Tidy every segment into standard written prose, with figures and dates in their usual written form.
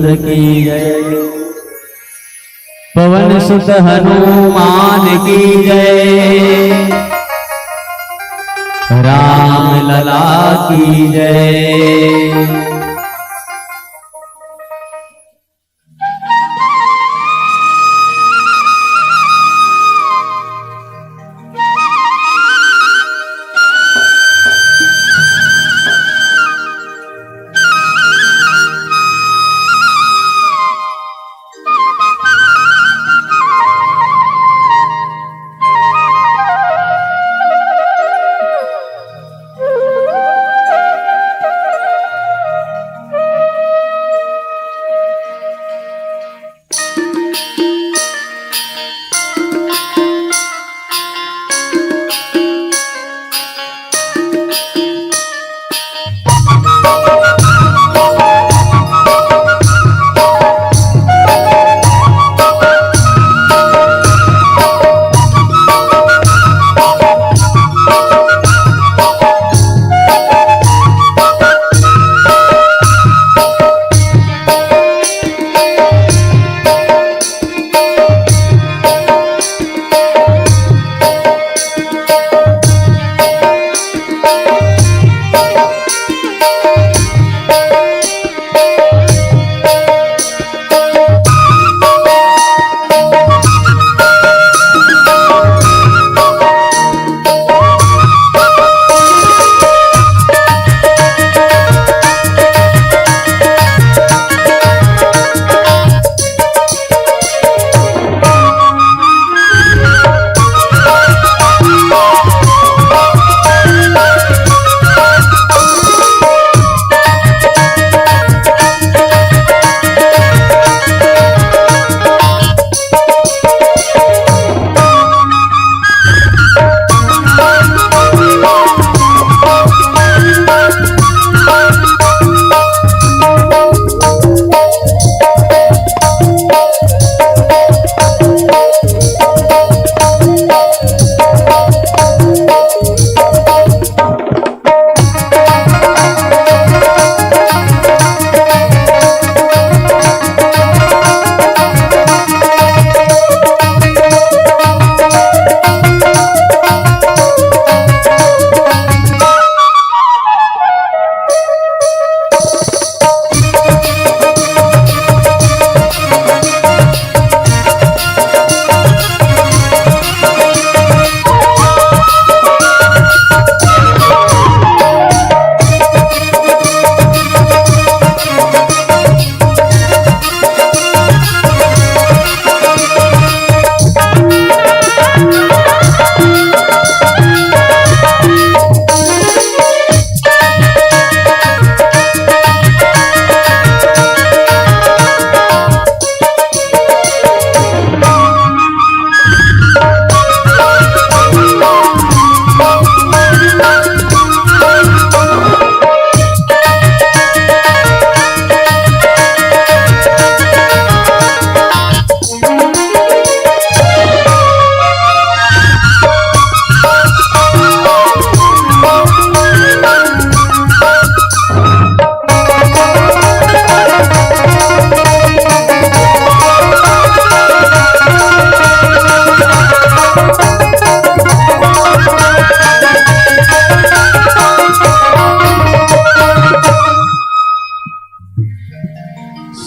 की जय। पवन सुत हनुमान की जय। राम लला की जय।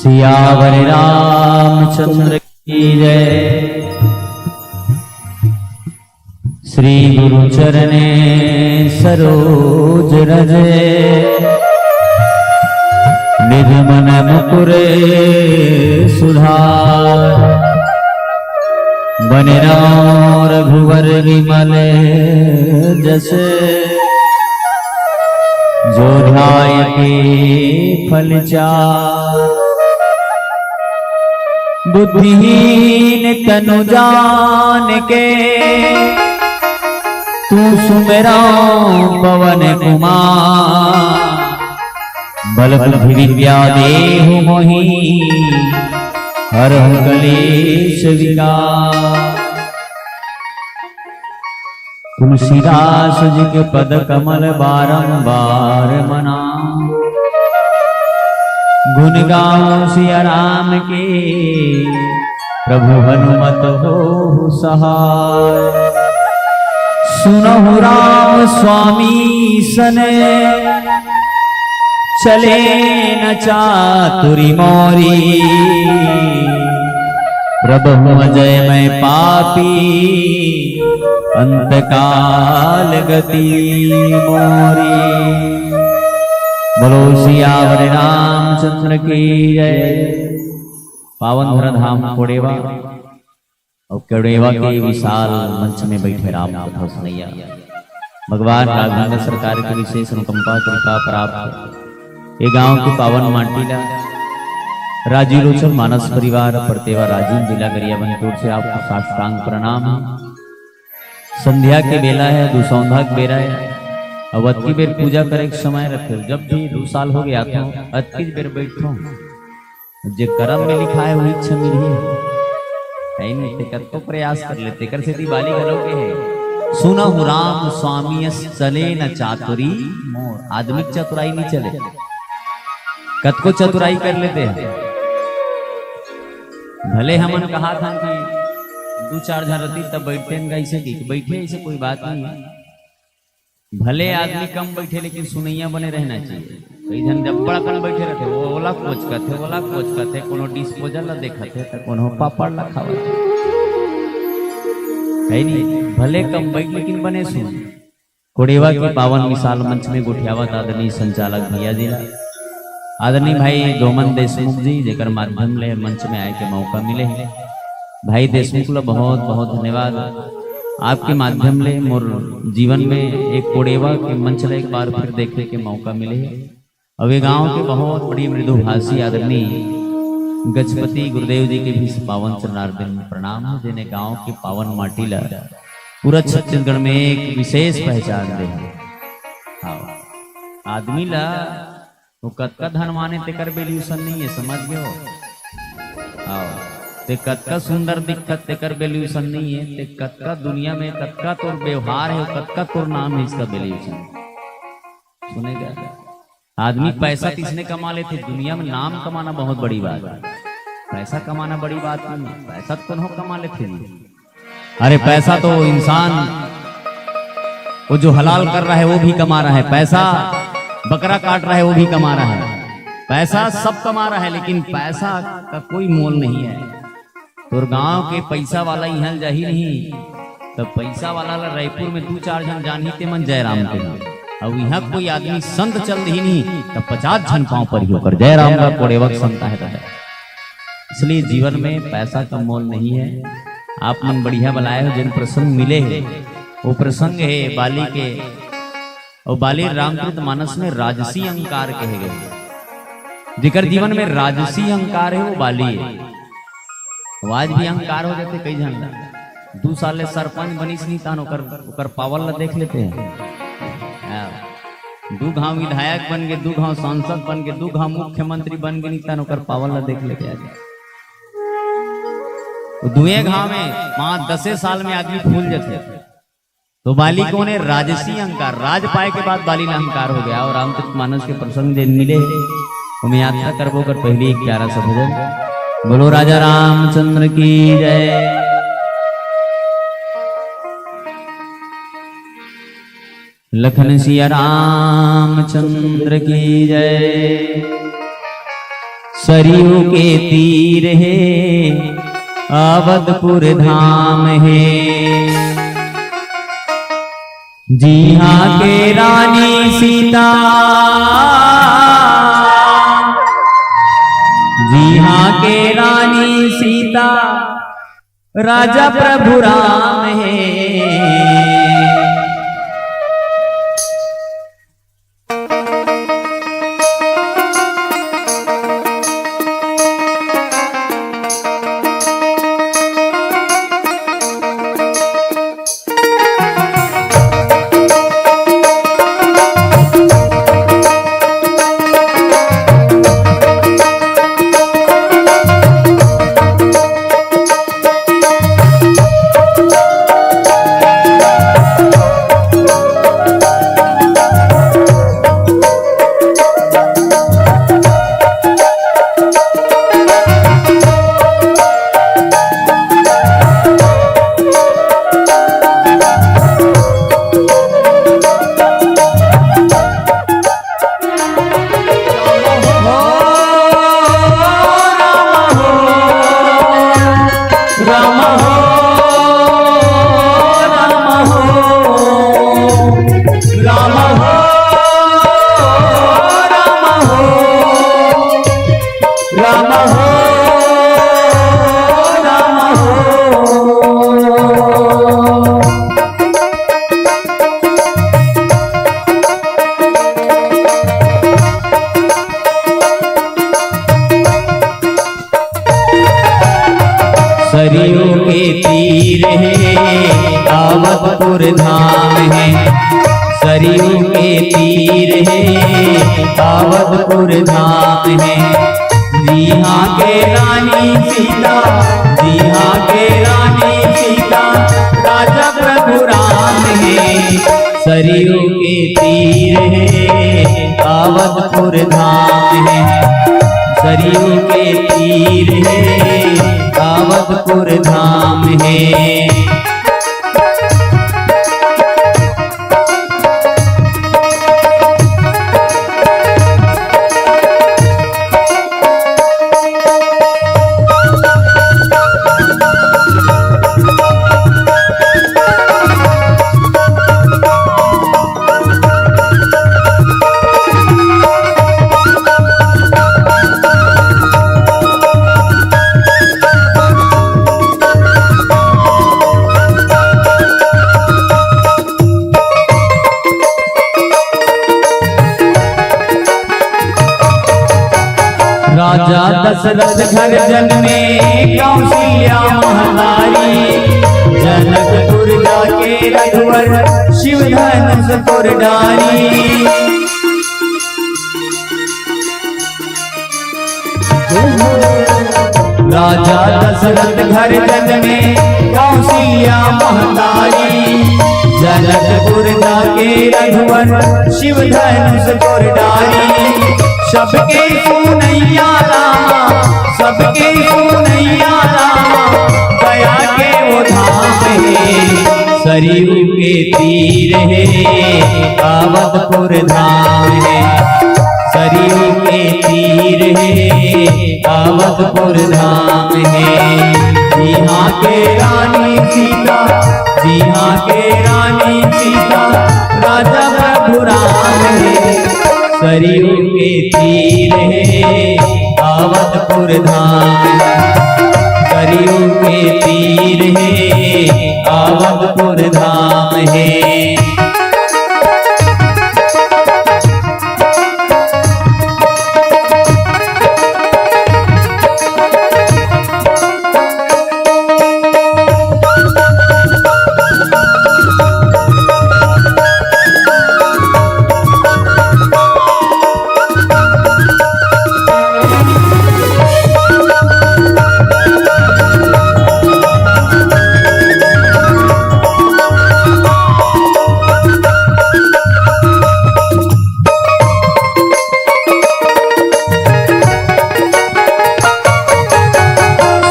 सियावर रामचंद्र की जय। श्री गुरु चरणे सरोज रजे। निज मन मुकुरे सुधार। बन राम रघुवर विमल जसे। जो ध्याय के फल चार। बुद्धिहीन तनु जान के। तू सुमेरा पवन कुमार। बल बुद्धि विद्या देहु मोहि। हरहु कलेश विकार। तुलसीदास जी के पद कमल बारंबार मना। गुण गाऊं सिया राम के, प्रभु हनुमत हो सहाय। सुनहु राम स्वामी सने, चले न चातुरी मोरी। प्रभु अजय मैं पापी, अंतकाल गति मोरी। बोलो सियावर रामचंद्र की जय। पावन धरा धाम कोड़ेवा और कोड़ेवा के विशाल मंच में बैठे राम कथा सुनैया भगवान राघवेंद्र सरकार के विशेष अनुकंपा कृपा प्राप्त ये गांव की पावन माटीला राजीव लोचन मानस परिवार परतेवा राजीव जिला गरियाबंद से आपको साष्टांग प्रणाम। संध्या के बेला है, दुसौंधा के बेरा है। अब अतकी बेर पूजा करे के समय रखे। जब भी 2 साल हो गया तो अतकी बेर बैठो, जे कर्म में लिखा है वही इच्छा मिली है नहीं। तेकर तो प्रयास कर लेते कर से दिवाली गलोगे है। सुनहु राम स्वामी चले न चातुरी मोर। आदमी चतुराई नहीं चले, कत को चतुराई कर लेते हैं। भले हमन कहा था कि 2-4 जन रहती तब बैठते हैं ऐसे की बैठे, ऐसे कोई बात नहीं है। भले आदमी कम बैठे लेकिन सुनैया बने रहना चाहिए। कई जन जब बड़ा कम बैठे रहते वो ओला कोच करते कोनो डिस्पोजल ला देखते तो कोनो पापड़ ला खावत है नहीं। भले कम बैठ लेकिन बने सुन। कोड़ेवा के पावन विशाल मंच में गुठियावत आदरणीय संचालक भैया जी, आदरणीय भाई डोमन देशमुख जी जेकर माध्यम ले मंच में आए के मौका मिले। भाई देशमुख ला बहुत बहुत धन्यवाद। आपके माध्यम ले मोर जीवन में एक कोड़ेवा के मंच ला एक बार फिर देखने के मौका मिले। अब ये गांव के बहुत बड़ी मृदुभाषी आदरणीय गजपति गुरुदेव जी के भी पावन चरणार्थ में प्रणाम है, जिन्हें गांव की पावन माटी ला पूरा छत्तीसगढ़ में एक विशेष पहचान दे। आदमी ला वो कतका धन माने तेकर वैल्यूशन नहीं है, समझ गए हो। ते कतका सुंदर दिक्कत तेकर वैल्यूशन नहीं है। ते कतका दुनिया में कतका तोर व्यवहार है, कतका तोर नाम है, इसका वैल्यूशन सुनेगा। आदमी पैसा किसने कमा लेते, दुनिया में नाम कमाना बहुत बड़ी बात है। पैसा कमाना बड़ी बात नहीं है, पैसा तो नहीं कमा लेते। अरे पैसा तो इंसान वो जो हलाल कर रहा है वो भी कमा रहा है, पैसा बकरा काट रहा है वो भी कमा रहा है, पैसा सब कमा रहा है, लेकिन पैसा का कोई मोल नहीं है। तो गांव के पैसा वाला यहाँ जा ही नहीं, तो पैसा वाला रायपुर में 2-4 जन जान ही ते मन जयराम के नाम। अब यहाँ कोई आदमी संत चल ही नहीं तब 50 जन पांव पर ही होकर जयराम का कोड़ेवक संता है। इसलिए जीवन में पैसा का मोल नहीं है। आप मन बढ़िया बनाए हो, जिन प्रसंग मिले हैं वो प्रसंग है बाली के, और बाली रामचरित मानस में राजसी अहंकार कहे गए। जिकर जीवन में राजसी अहंकार है वो बाली है। आज भी अहंकार हो जाते कई जन 2 साल सरपंच बनीस नहीं तान ओकर पावर ला देख लेते हैं। 2 गांव विधायक बन गए, 2 गांव सांसद बन गए, 2 गांव मुख्यमंत्री बन गए, नहीं तान ओकर पावर ला देख लेते हैं। 2 गांव में 5-10 साल में आदमी फूल जाते। तो बाली को ने राजसी अहंकार, राज पाए के बाद बाली ला अहंकार हो गया। और रामचरित मानस के प्रसंग जिन मिले हमें यात्रा करबो कर पहले 11 सा भजन। बोलो राजा रामचंद्र की जय। लखन सिया रामचंद्र की जय। सरयू के तीर है अवधपुर धाम है, जी हाँ के रानी सीता, जी हाँ के रानी सीता, राजा प्रभु राम है। हो राम हो। सरयू के तीर है आवतपुर धाम है, सरयू के तीर है आवतपुर धाम है। जी हाँ के रानी सीता, जी हाँ के रानी सीता राजा प्रभु राम है। सरयू के तीर है आवतपुर धाम है, सरयू के तीर है आवतपुर धाम है। राजा दशरथ घर जन्मे कौशल्या महतारी, जनकपुर जाके रघुवर शिव धनुष पुर डारी। राजा दशरथ घर जन्मे कौशल्या महतारी, जनकपुर जाके रघुवर शिव धनुष पुर डारी। सबके सुनैया रामा, सबके सुनैया रामा दया के वो धाम है। सरयू के तीर है आवतपुर धाम है, सरयू के तीर है आवतपुर धाम है। जी हाँ के रानी सीता, जी हाँ के रानी सीता राजा प्रभु राम है। सरयू के तीर है आवतपुर धाम है, सरयू के तीर है आवतपुर धाम है।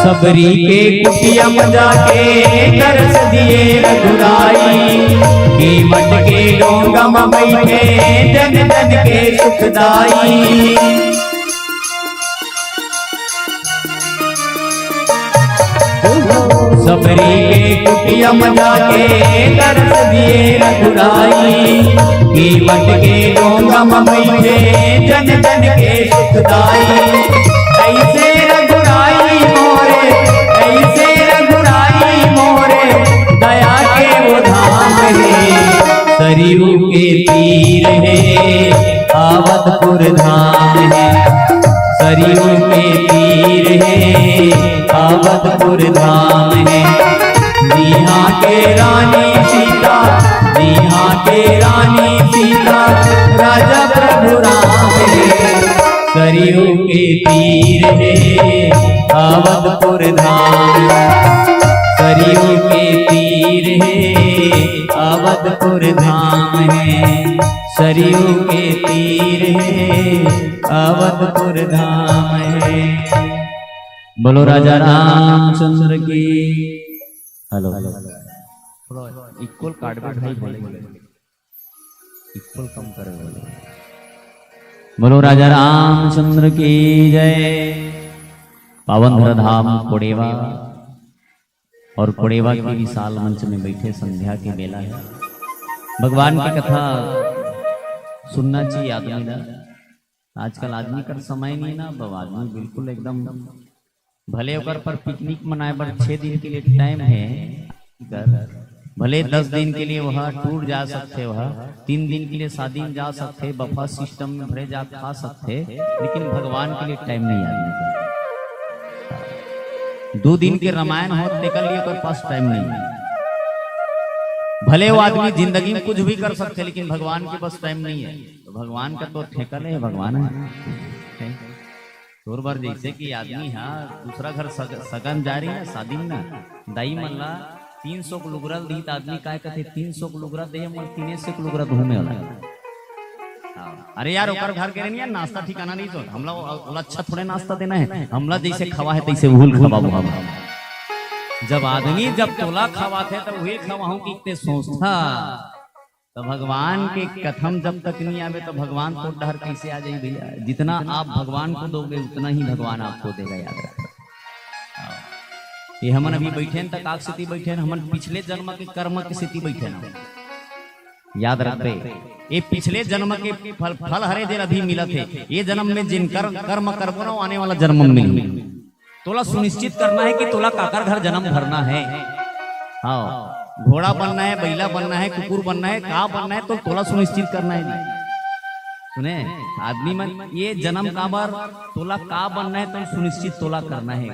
सबरी के कुटिया जाके तरस दिए रघुराई, कीमत के डोंगा बैठे जन जन के सुखदाई। सबरी के कुटिया जाके तरस दिए रघुराई, कीमत के डोंगा बैठे जन जन के सुखदाई। ऐसे रघुराई मोरे, ऐसे रघुराई मोरे दया के वो धाम है। सरयू के तीर है आवतपुर धाम है, सरयू के तीर है आवतपुर धाम है। जी हाँ के रानी सीता, जी हाँ के रानी सीता राजा प्रभु राम है। सरयू के तीर है आवतपुर धाम, सरयू के तीर है आवतपुर धाम है, सरयू के तीर है आवतपुर धाम है। बोलो राजा रामचंद्र की। हेलो इक्वल कार्ड पे भाई बोले, इक्वल कम करे बोले। बोलो राजा रामचंद्र की जय। पावन धरा धाम कोडेवा और कोडेवा के विशाल मंच में बैठे संध्या की बेला है। भगवान की कथा सुनना चाहिए आदमी ना, आजकल आदमी का समय नहीं ना, अब आदमी बिल्कुल एकदम भले ओकर पर पिकनिक मनाए बर 6 दिन के लिए टाइम है, भले 10 दिन के लिए वह टूर जा सकते, वह 3 दिन के लिए शादी में जा सकते, बफा सिस्टम में भरे जा खा सकते, लेकिन भगवान के लिए टाइम नहीं आदमी का। 2 दिन के रामायण हो निकल लिए ओकर पास टाइम नहीं। भले वो आदमी जिंदगी में कुछ भी कर सकते, लेकिन भगवान के पास टाइम नहीं है। तो भगवान का तो ठेका नहीं है, भगवान है। थोड़ बार जैसे कि आदमी दूसरा घर सगन जा रही है शादी में ना, दाई मल्ला 300 को लुगरा दी, आदमी काय कहते 300 को लुगरा दे, 300 को लुगरा धूमे वाला। अरे यार ओकर घर के नहीं नाश्ता ठिकाना नहीं, तो हमला अच्छा थोड़े नाश्ता देना है, हमला जैसे खवा है तैसे भूल खवा। जब आदमी जब तोला खवाते तो वही खवाऊं कि इतने सोचता, तो भगवान के कथम जब तक नहीं आवे तो भगवान तो डर कैसे आ जाए भैया। जितना आप भगवान को दोगे उतना ही भगवान आपको देगा, याद रखना। ये हमन अभी बैठे तक आग स्थिति बैठे, हमन पिछले जन्म के कर्म की स्थिति बैठे ना, याद रखते। ये पिछले जन्म के फल हरे दिन अभी मिला थे, ये जन्म में जिन कर्म करबो ना आने वाला जन्म में मिली। तोला सुनिश्चित करना है कि तोला काकर घर जन्म भरना है। हाँ, घोड़ा बनना है, बैला बनना है, कुकुर बनना है, का बनना है, तो तोला सुनिश्चित करना है। सुने आदमी मन, ये जन्म का बार तोला का बनना है तो सुनिश्चित तोला करना है।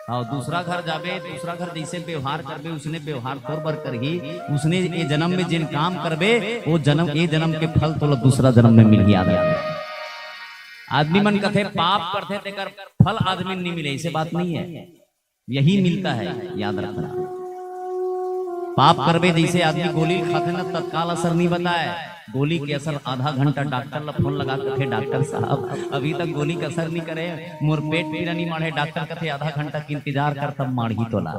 और दूसरा घर जाबे, दूसरा घर जैसे व्यवहार करबे उसने व्यवहार तोर बर करही, उसने ये जन्म में जिन काम करबे वो जन्म ये जन्म के फल तोला दूसरा जन्म में मिल गया। आदमी मन कथे पाप करते तेकर फल आदमी नहीं मिले, ऐसे बात नहीं है, यही मिलता है, याद रखना। पाप करबे जैसे आदमी गोली खाते ना तत्काल असर नहीं बताए, गोली के असर आधा घंटा डॉक्टर ला फोन लगा कथे डॉक्टर साहब अभी तक गोली का असर नहीं करे, मोर पेट पीड़ा नहीं मारे, डॉक्टर कथे आधा घंटा की इंतजार कर तब मारही तो ला।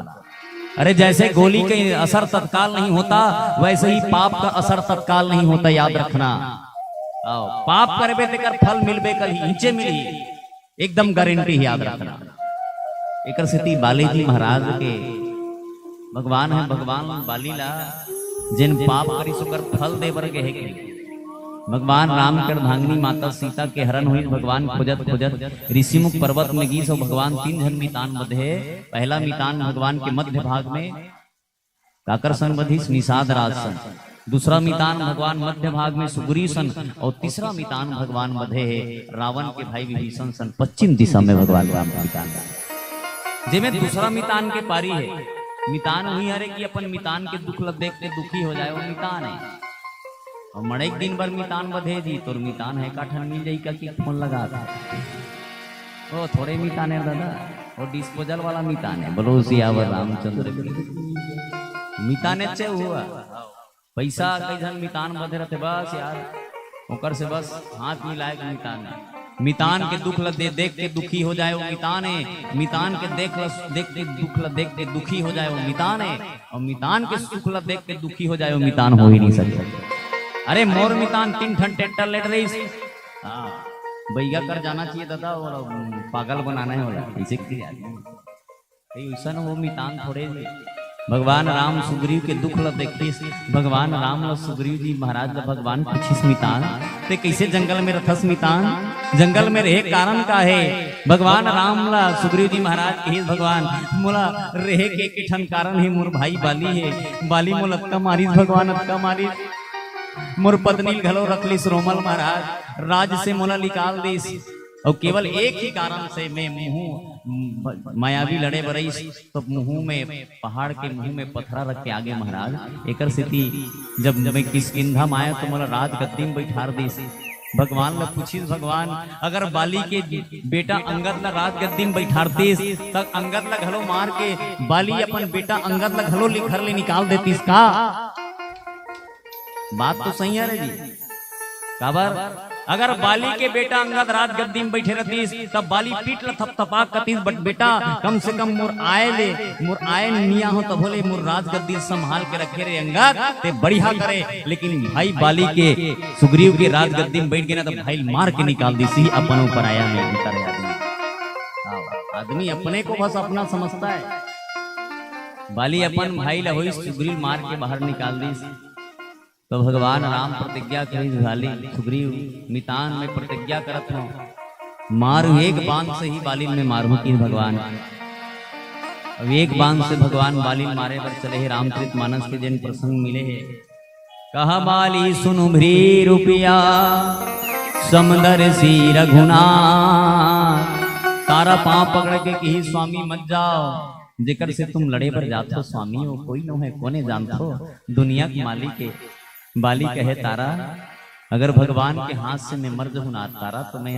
अरे जैसे गोली के असर तत्काल नहीं होता वैसे ही पाप का असर तत्काल नहीं होता, याद रखना। पाप करबे तेकर फल मिलबे कर नीचे मिली, एकदम गारंटी, याद रखना। एक स्थिति बाली जी महाराज के भगवान है, भगवान बालीला जिन पाप करी सुकर फल देवर के है कि भगवान राम कर भांगनी माता सीता के हरण हुई, भगवान खोजत खोजत ऋषिमुख पर्वत में गी। सो भगवान 3 जन मितान बधे। पहला मितान भगवान के मध्य भाग में काकर सन बधी निषाद राज सन, दूसरा मितान भगवान मध्य भाग में सुग्रीव सन, और तीसरा मितान भगवान बधे है रावण के भाई विभीषण सन। पश्चिम दिशा में भगवान राम का मितान, जिसमें दूसरा मितान के पारी है। मितान हुई हरे कि अपन मितान के दुख लग देख के दुखी हो जाए, वो मितान है। और मड़े दिन भर मितान बधे जी, तो मितान है काठन मिल जाई का कि फोन लगा था। ओ थोड़े मितान है दादा, और डिस्पोजल वाला मितान है। बोलो सियावर रामचंद्र की मितान अच्छे हुआ। पैसा कई जन मितान बधे रहते, बस यार ओकर से बस हाथ मिलाए के मितान है। मितान के दुख ल देख के दुखी हो जाए वो मितान है, मितान के देख के दुख ल देख के दुखी हो जाए वो मितान है, और मितान के सुख ल देख के दुखी हो जाए वो मितान हो ही नहीं सकते। अरे मोर मितान 3 ठन टेंटर लेट रही, बैगा कर जाना चाहिए दादा, और पागल बनाना है वाला ऐसे ऐसा ना, वो मितान थोड़े। भगवान राम सुग्रीव के दुख ल देखी, भगवान राम ल सुग्रीव जी महाराज भगवान पूछिस मितान ते कैसे जंगल में रथस मितान, जंगल में रहे कारण का है। भगवान राम ला सुग्रीव जी महाराज के भगवान मोला रहे के ठन कारण है, मोर भाई बाली है, बाली मोल अक्का मारिस, भगवान अक्का मारिस, मोर पत्नी घलो रखलिस रोमल महाराज, राज से मोला निकाल दिस, और केवल एक ही कारण से मैं मुँह मायावी लड़े बरईस, तो मुँह में पहाड़ के मुँह में पत्थरा रख के आगे महाराज एकर स्थिति जब मैं किष्किंधा माया तो मोला राज गद्दी में बैठार दिस। भगवान ला पूछिस, भगवान अगर बाली के बेटा अंगद ला राज गद्दी में बैठार दिस तब अंगद ला घलो मार के बाली अपन बेटा अंगद ला घलो घर ले निकाल देतीस का? बात तो सही है रे जी। काबर अगर बाली के बेटा अंगद राज गद्दी में बैठे रहतीस तब बाली पीट ल थपथपा कतीस, बट बेटा कम से कम मुर आए निया हो तब बोले मुर राज गद्दी संभाल के रखे रे अंगद ते बढ़िया करे। लेकिन भाई बाली के सुग्रीव के राज गद्दी में बैठ गए ना तो भाई मार के निकाल दी सी, अपन ऊपर आया में उतर आदमी अपने को बस अपना समझता है। बाली अपन भाई ला हुई सुग्रीव मार के बाहर निकाल दी, तो भगवान राम प्रतिज्ञा करी झाली सुग्रीव मितान में प्रतिज्ञा करत हो मारू एक बाण से ही बालिन में मारू की भगवान। अब एक बाण से भगवान बालिन मारे पर चले है। रामचरित मानस के जिन प्रसंग मिले है कहा बाली सुनु भ्री रुपिया समदर सी रघुना तारा पांव पकड़ के कही स्वामी मत जाओ जिकर से तुम लड़े पर जाते हो स्वामी हो कोई न है कोने जानते हो दुनिया के मालिक है। बाली कहे तारा अगर भगवान के हाथ से मैं मर जाऊं ना तारा तो मैं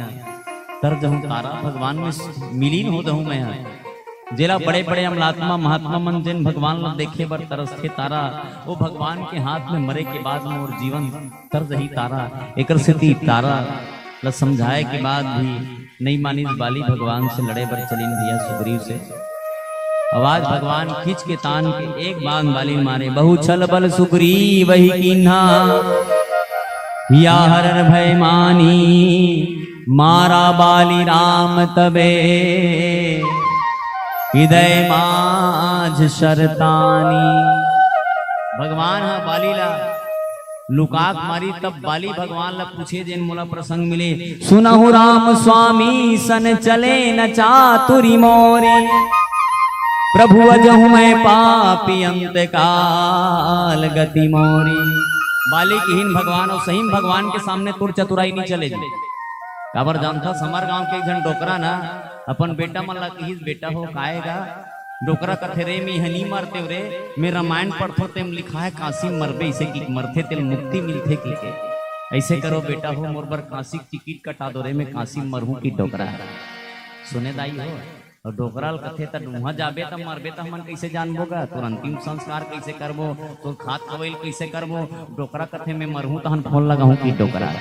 तर जाऊं तारा भगवान में मिलीन हो जाऊं मैं जेला बड़े बड़े अमलात्मा महात्मा मन जिन भगवान ला देखे बर तरसथे तारा वो भगवान के हाथ में मरे के बाद में और जीवन तर जही तारा एकर से ती तारा ला समझाए के बाद भी नहीं मानी। बाली भगवान से लड़े बर चलीन भैया सुग्रीव से आवाज भगवान खींच के तान के एक बाण बाली मारे बहु छल बल सुग्रीव वही कीन्हा या हरर भय मानी मारा बाली राम तबे हृदय माझ शरतानी। भगवान हा बाली ला लुकाक मारी तब बाली भगवान ला पूछे जिन मोला प्रसंग मिले सुनहु राम स्वामी सन चले न चातुरी मोरे प्रभु अजहु मैं पापी अंत काल गति मोरी। बाली की हीन भगवान और सही भगवान के सामने तुर चतुराई नहीं चले काबर जानता समर गांव के एक जन डोकरा ना अपन बेटा मन ला कहिस बेटा हो खाएगा डोकरा कथे रे मी हनी मरते रे मैं रामायण पढ़थो तेम लिखा है काशी मरबे इसे की मरथे तेल मुक्ति मिलथे की के ऐसे करो बेटा हो मोर बर काशी टिकट कटा दो रे मैं काशी मरहूं की डोकरा सुने दाई हो और डोकराल कथे त वहां जाबे त मरबे त हमन कैसे जानबोगा तोर अंतिम संस्कार कैसे करबो तोर खात खवैल कैसे करबो डोकरा कथे में मरहूं त हम फोन लगाऊं की डोकरा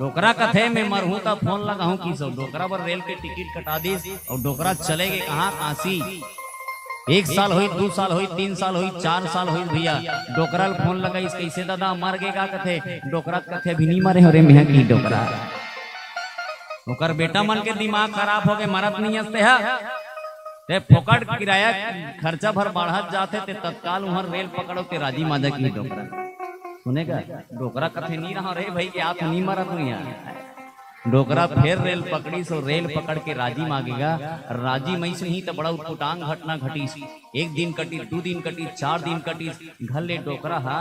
डोकरा कथे में मरहूं त फोन लगाऊं की सो डोकरा पर रेल के टिकट कटा दीस और डोकरा चलेगे कहाँ काशी 1 साल हुई 2 साल हुई 3 साल हुई 4 साल हुई भैया डोकरा फोन लगाइस कैसे दादा मर गे का कथे डोकरा कथे भी नहीं मरे हो रे मेहा की डोकरा ओकर बेटा मन के दिमाग खराब हो गए मरत नहीं हंसते है ते फोकट किराया खर्चा भर बढ़त जाते ते तत्काल वहां रेल पकड़ो ते राजी माजा की डोकरा सुनेगा डोकरा कथे नहीं रहा रे भाई के आप नहीं मरत नहीं यार डोकरा फिर रेल पकड़ी सो रेल पकड़ के राजी मांगेगा राजी मई से ही तो बड़ा उटपुटांग घटना घटी 1 दिन कटी 2 दिन कटी 4 दिन कटी घर ले डोकरा हा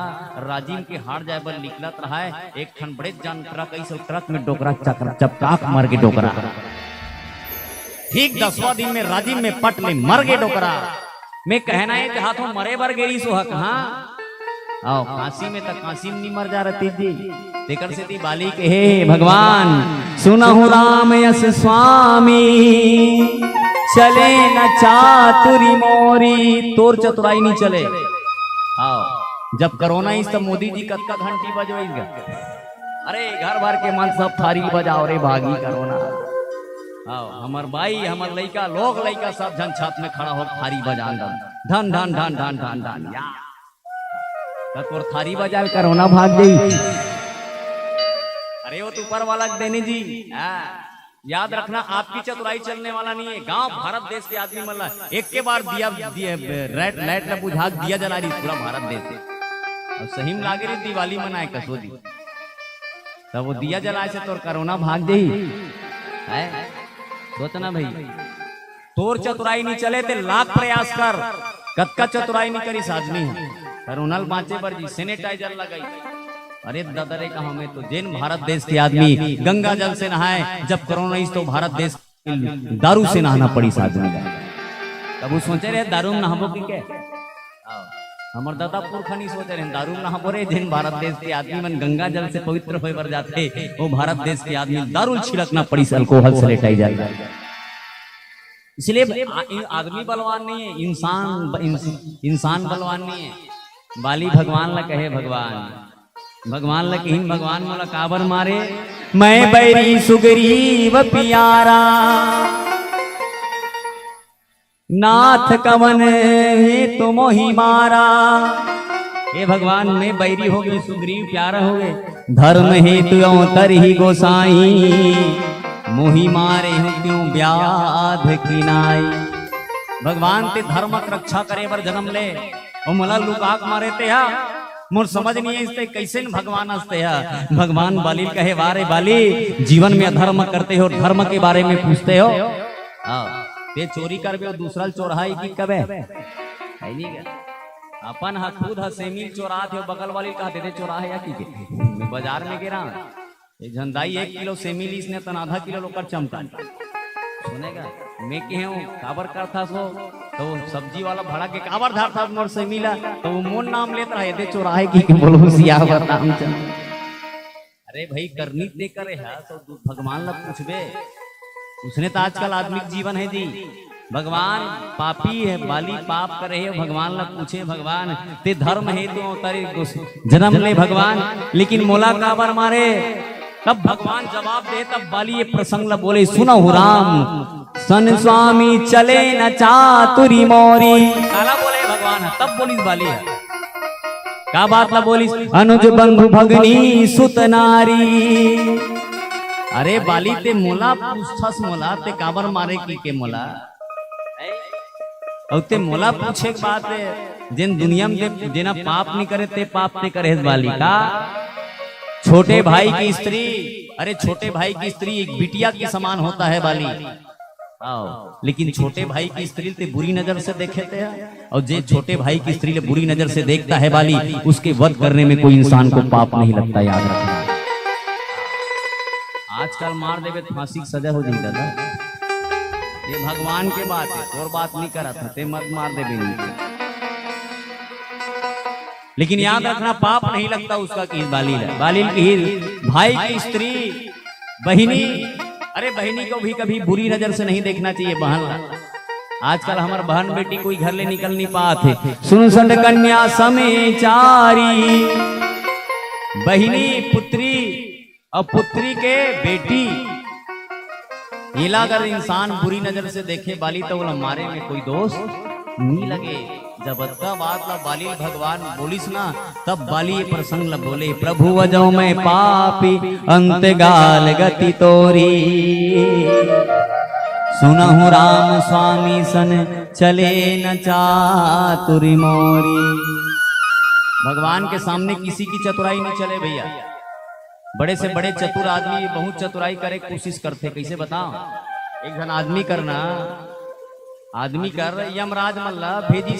राजीम के हार जाए पर निकलत रहा है एक ठन बड़े जान ट्रक ऐसे ट्रक में डोकरा चपकाक मर के डोकरा ठीक 10वां दिन में राजीम में पट में मर गए डोकरा। मैं कहना है जहां तो मरे बर गेरी सो कहा आओ काशी में तक काशी में नहीं मर जा रही जी तेकर से ती बाली के हे भगवान सुनहु राम यस स्वामी चले न चातुरी मोरी तोर चतुराई नहीं चले। आओ जब कोरोना इस तब मोदी जी कत्का घंटी बजवाई अरे घर भर के मन सब थारी बजाओ रे भागी कोरोना। आओ हमर भाई हमर लइका लोग लइका सब जन छत में खड़ा हो थारी बजान धन धन धन धन धन धन या तोर थारी बजाल कोरोना भाग गई। अरे वो तो ऊपर वाला देने जी याद रखना आपकी चतुराई चलने वाला नहीं है। गांव भारत देश के आदमी मल्ला एक के बार दिया लाइट ला बुझा दिया जला रही पूरा भारत देश और सही में लागे रही दिवाली मनाए कसोदी तब वो दिया जलाए से तोर कोरोना भाग गई है। सोचना भाई तोर चतुराई नहीं चले ते लाख प्रयास कर कतका चतुराई नहीं करी आदमी कोरोनल बांचे पर जी सैनिटाइजर लगाई। अरे दादरे कहा में तो जिन भारत देश के आदमी गंगा जल से नहाए जब कोरोना इस तो भारत देश दारू से नहाना पड़ी आदमी तब वो सोचे रहे दारू में नहाबो की क्या हमार दादा पुरखनी सोचे रहे दारू में नहाबो रे जिन भारत देश के आदमी मन गंगा जल से पवित्र होए बर जाते वो भारत देश के आदमी दारू छिड़कना पड़ी अल्कोहल सैनिटाइजर। इसलिए आदमी बलवान नहीं है इंसान बलवान नहीं है। बाली भगवान ला कहे भगवान ला कहीं भगवान मोला काबर मारे मैं बैरी सुग्रीव प्यारा नाथ कवन तुम ही मारा। ये भगवान में बैरी हो गई सुग्रीव प्यारा हो गए धर्म हेतु तर ही गोसाई मोही मारे हूँ क्यों व्याध किनाई। भगवान ते धर्म रक्षा करे बर जन्म ले और मला लुकाक मारे ते मोर समझ नहीं है इससे कैसे न भगवान हंसते है। भगवान बाली कहे वारे बाली जीवन में अधर्म करते हो, धर्म के बारे में पूछते हो। ते चोरी करबे और दूसरा चोराई की कबे अपन हा खुद हा सेमी चोरात हो, बगल वाली कहते थे चोरा है या की मैं बाजार में गिरा झंडाई 1 किलो सेमी लीस ने तन आधा किलो लोकर चमका सुनेगा मैं के हूँ काबर करता सो तो सब्जी वाला भड़ा के काबर धार था मोर से मिला तो वो मोन नाम लेता है दे चोराए की बोलो सियावर रामचंद्र। अरे भाई करनी दे करे है तो भगवान ला पूछबे। उसने तो आजकल आदमी जीवन है जी भगवान पापी है बाली पाप करे है भगवान ला पूछे भगवान ते धर्म है तो तारी जन्म ले भगवान लेकिन मोला काबर मारे। तब भगवान जवाब दे तब बाली ये प्रसंग ला बोले सुनो राम सन स्वामी चले न चातुरी मोरी काला बोले भगवान है तब बोली बाली है का बात ला बोली अनुज बंधु भगनी सुत नारी। अरे बाली ते मोला पूछथस मोला ते काबर मारे की मोला और ते मोला पूछे के बात जिन दुनिया में जिना पाप नहीं करे ते पाप ते करे बाली का। छोटे भाई की स्त्री अरे छोटे भाई की स्त्री एक बिटिया के समान होता है बाली लेकिन छोटे भाई की स्त्री ते बुरी नजर से देखे थे और जे छोटे भाई की स्त्री ले बुरी नजर से देखता है बाली उसके वध करने में कोई इंसान को पाप नहीं लगता याद रखना। आजकल मार देवे फांसी की सजा हो जाएगी दादा ये भगवान के बात है और बात नहीं करा था ते मत मार देवे नहीं लेकिन याद रखना पाप नहीं लगता उसका कि बाली की भाई की स्त्री बहिनी अरे बहिनी को भी कभी बुरी नजर से नहीं देखना चाहिए बहन। आजकल हमारे बहन बेटी कोई घर ले निकल नहीं पाते सुन संड कन्या समेचारी बहिनी पुत्री और पुत्री के बेटी अगर इंसान बुरी नजर से देखे बाली तो वो मारे में कोई दोष नहीं लगे। जब बात ला बाली भगवान बोलिस ना तब बाली ये प्रसंग ला बोले प्रभु वजो में पापी अंत गाल गति तोरी सुनहु राम स्वामी सन चले न चातुरी मोरी। भगवान के सामने किसी की चतुराई नहीं चले भैया। बड़े से बड़े चतुर आदमी बहुत चतुराई करे कोशिश करते कैसे बताओ। एक जन आदमी कर यमराज मल्ला भेजी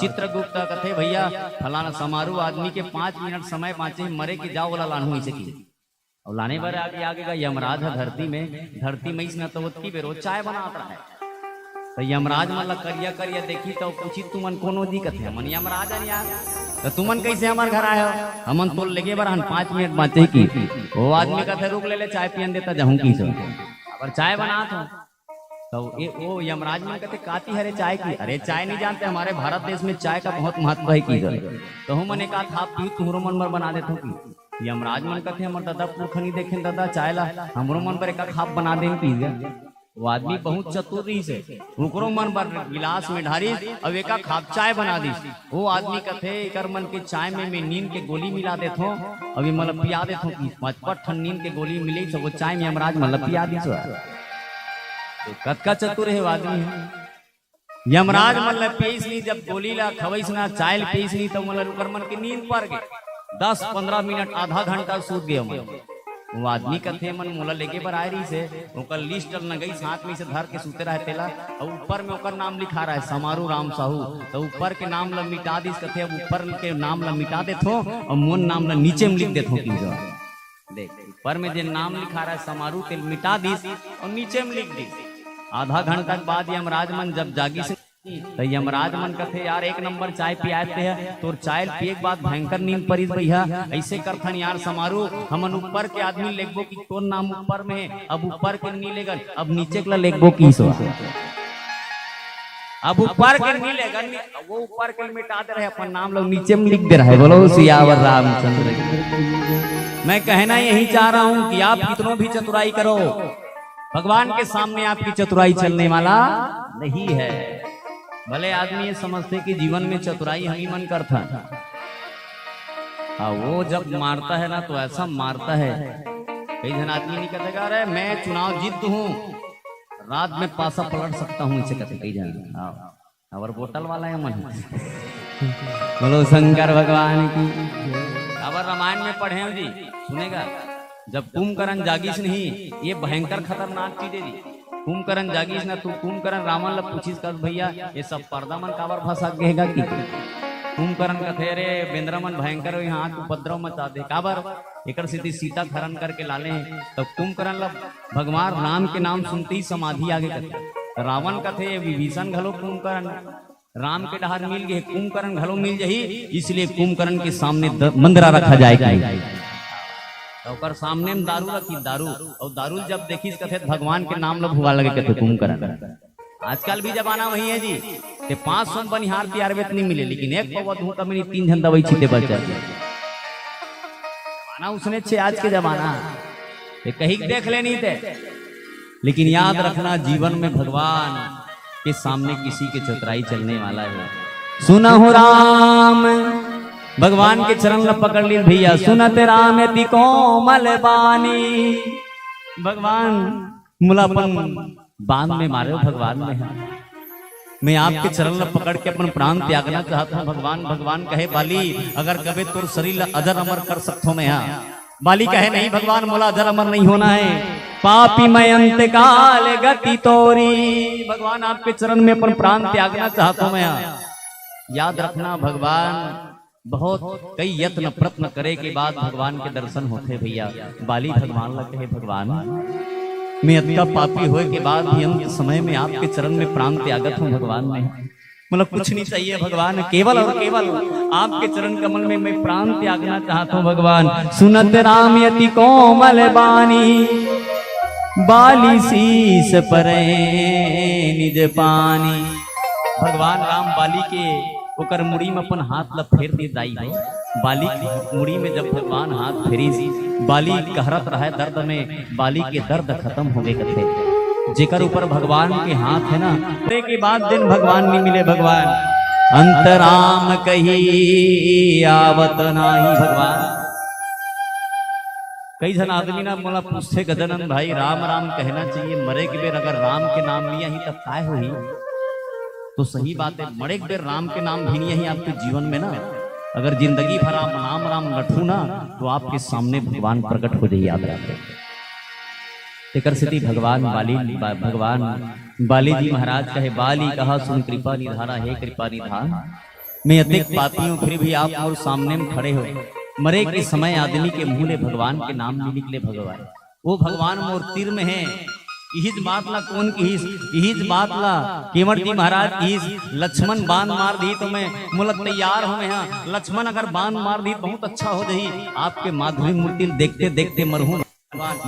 चित्रगुप्त कथे भैया फलाना समारोह आदमी के 5 मिनट समय पाचे मरे के जाओ वाला लानू ऐसे की और लाने पर आगे आगे का यमराज है धरती में इसने तो की बेरो चाय बनाता है तो यमराज मल्ला करिया देखी तो पूछी तुमन कोनो जी कथे मन यमराज है यार तो तुमन कैसे हमारे घर आयो हमन तो लेके बरहन 5 मिनट बातें की वो आदमी कथे रुक ले चाय पियन देता जाऊं की सो और चाय बना तो वो यमराज में कहते काती हरे चाय की। अरे चाय नहीं जानते हमारे भारत देश में चाय का बहुत महत्व है की तो हम मैंने कहा था पी तुमरो मन पर बना देते की यमराज मन कहते हमारे दादा पुरखनी देखे दादा चाय ला हमरो मन पर एक खाप बना दे पी गया। वो आदमी बहुत चतुर रही से उकरो मन पर गिलास में ढारी अब एक खाप चाय बना दी। वो आदमी कहते कर मन के चाय में मैं नींद के गोली मिला देता हूँ अभी मतलब पिया देता हूँ 5 ठन नींद के गोली मिली तो वो चाय में यमराज मतलब पिया दी कतका चतुर है आदमी। यमराज मतलब पेश नहीं जब गोली ला खवैस ना चाय पेश नहीं तो मतलब रुकर मन की नींद पर गए 10-15 मिनट आधा घंटा सूत गए वो आदमी कथे मन मोला लेके पर आए रही से ओकर लिस्ट न गई साथ में से धर के सूते रहे तेला और ऊपर में ओकर नाम लिखा रहा है समारू राम साहू तो ऊपर के नाम ला मिटा दी कथे अब ऊपर के नाम ला मिटा देथो और मोन नाम ला नीचे में लिख देथो की देख ऊपर में जो नाम लिखा रहा है समारू के मिटा दी और नीचे में लिख दी। आधा घंटा के बाद यमराज मन जब जागी से तो यमराज मन कहते यार 1 नंबर चाय पियाते हैं तो चाय पिए के बाद भयंकर नींद परी भैया ऐसे करथन यार समारू हमन ऊपर के आदमी लेगबो की तो नाम ऊपर में अब ऊपर के नहीं लेगन अब नीचे के लेगबो की सो अब ऊपर के नहीं लेगन वो ऊपर के मिटा दे रहे अपन नाम लोग नीचे में लिख दे रहा है। बोलो सियावर रामचंद्र। मैं कहना यही चाह रहा हूँ कि आप कितनों भी चतुराई करो भगवान के सामने आपकी चतुराई चलने वाला नहीं है। भले आदमी ये समझते कि जीवन में चतुराई हम ही मन करता वो जब मारता है ना तो ऐसा मारता है कई जन आदमी नहीं कहते अरे मैं चुनाव जीत हूँ रात में पासा पलट सकता हूँ इसे कहते कई जन और बोतल वाला है मन बोलो शंकर भगवान की। अब रामायण में पढ़े हो जी, सुनेगा जब कुंभकर्ण जागीस नहीं, ये भयंकर खतरनाक चीजें दी। कुंभकर्ण जागीस ना, तू कुंभकर्ण रावण ला पूछिस कर भैया ये सब पर्दा मन काबर भाषा कहेगा कि कुंभकर्ण कथे रे बेंद्रमन भयंकर हो, यहाँ उपद्रव मचा दे काबर एक सीधी सीता हरण करके लाले हैं। तो कुंभकर्ण ला भगवान राम के नाम सुनते ही समाधि आगे करते। रावण कथे विभीषण घलो कुंभकर्ण राम के डहार मिल गए, कुंभकर्ण घलो मिल जाही, इसलिए कुंभकर्ण के सामने मंदिरा रखा जाएगा। और सामने में दारू रखी, दारू और दारू जब देखी कथे भगवान के नाम लोग भुआ लगे कथे कुंभकर्ण। आजकल भी जमाना वही है जी, 500 बनिहार तैयार वेत नहीं मिले, लेकिन एक पवत हूं तब 3 जन दवाई छीते बचा माना उसने छे। आज के जमाना ये कहीं देख ले नहीं थे, लेकिन याद रखना जीवन में भगवान के सामने किसी के चतुराई चलने वाला है। सुना हो राम भगवान के चरण ल पकड़ ली भैया, सुनत राम ती कोमल बानी। भगवान मुलापन बांध में मारे भगवान में मैं आपके चरण ल पकड़ के अपन प्राण त्यागना चाहता हूँ भगवान। भगवान कहे बाली अगर कभी तुर शरीर अजर अमर कर सकता मैं यहाँ। बाली कहे नहीं भगवान मोला अजर अमर नहीं होना है, पापी मैं अंत काल गति तोरी। भगवान आपके चरण में अपन प्राण त्यागना चाहता हूँ मैं यहाँ। याद रखना भगवान बहुत कई यत्न प्रयत्न करे के बाद भगवान के दर्शन होते भैया। बाली भगवान लगे है भगवान मैं अत्या पापी होए के बाद भी अंत समय में आपके चरण में प्राण त्यागत हूँ भगवान में। मतलब कुछ नहीं चाहिए भगवान, केवल और केवल आपके चरण कमल में मैं प्राण त्यागना चाहता हूँ भगवान। सुनत राम यति कोमल बानी, बाली शीस परे निज पानी। भगवान राम बाली के ओकर मुड़ी में अपन हाथ ला फेर दे दाई हो। बाली की मुड़ी में जब भगवान हाथ फेरी, बाली कहरत रहा दर्द में, बाली के दर्द खत्म हो गए कथे। जेकर ऊपर भगवान के हाथ है ना, के बाद दिन भगवान नहीं मिले। भगवान अंतराम कही आवत नाही। भगवान कई जन आदमी ना मोला पूछते गजानन भाई राम राम कहना चाहिए, मरे के बेर अगर राम के नाम लिया ही तब काय होही। तो सही बात है, मरे के बेर राम के नाम भी नहीं है आपके जीवन में ना। अगर जिंदगी भर आप नाम राम लठू ना, तो आपके सामने भगवान प्रकट हो जाइए। याद रखें तेकर स्थिति भगवान बाली जी महाराज कहे बाली कहा सुन कृपा निधाना, हे कृपा निधान मैं अतिक पापी हूँ फिर भी आप और सामने में खड़े हो। मरे के समय आदमी के मुंह में भगवान के नाम नहीं निकले। भगवान वो भगवान मोर तीर में है। इहिज बात ला कौन की इहिज बात ला केवट जी महाराज इहिज लक्ष्मण बांध मार दी तो मैं मुलक तैयार हूँ। यहाँ लक्ष्मण अगर बांध मार दी बहुत अच्छा हो जाही। आपके माधुरी मूर्ति देखते देखते मरहूं।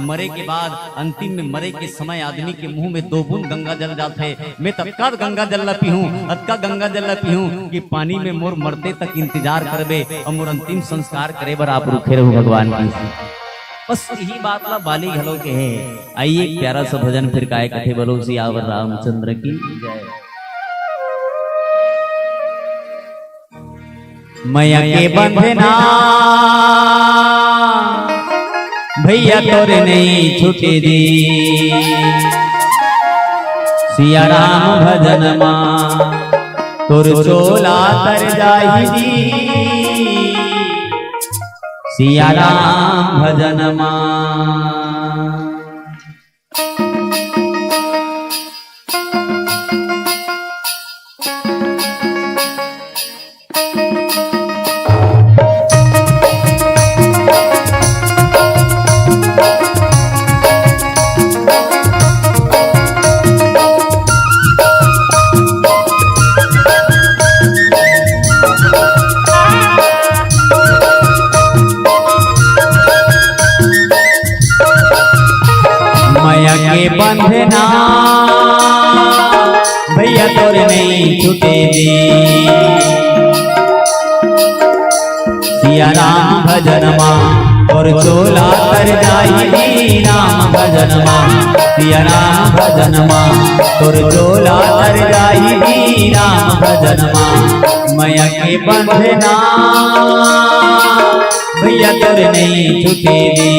मरे के बाद अंतिम में मरे के समय आदमी के मुंह में 2 बूंद गंगा जल जाते। मैं तत्का गंगा जल ला पीहूं, अतका गंगा जल ला पीहूं कि पानी में मोर मरते तक इंतजार करबे और मोर अंतिम संस्कार करे बर आप रुखे रहो भगवान की। बस यही बात ला बाली घलो के है। आइए प्यारा सा भजन फिर काय कथे बोलो सियावर रामचंद्र की जय। मैया के बंधना भैया तोरे नहीं छूटे दी। सिया राम भजन मां तोर चोला तर जाही दी। सिया राम भजन मां बंधना भैया तोर नहीं छूटे दी। सिया राम भजन मां और चोला तर जाई। राम भजन मां सिया राम भजन मां तोर चोला तर जाई। राम भजन मां मैया के बंधना भैया तोर नहीं छूटे दी।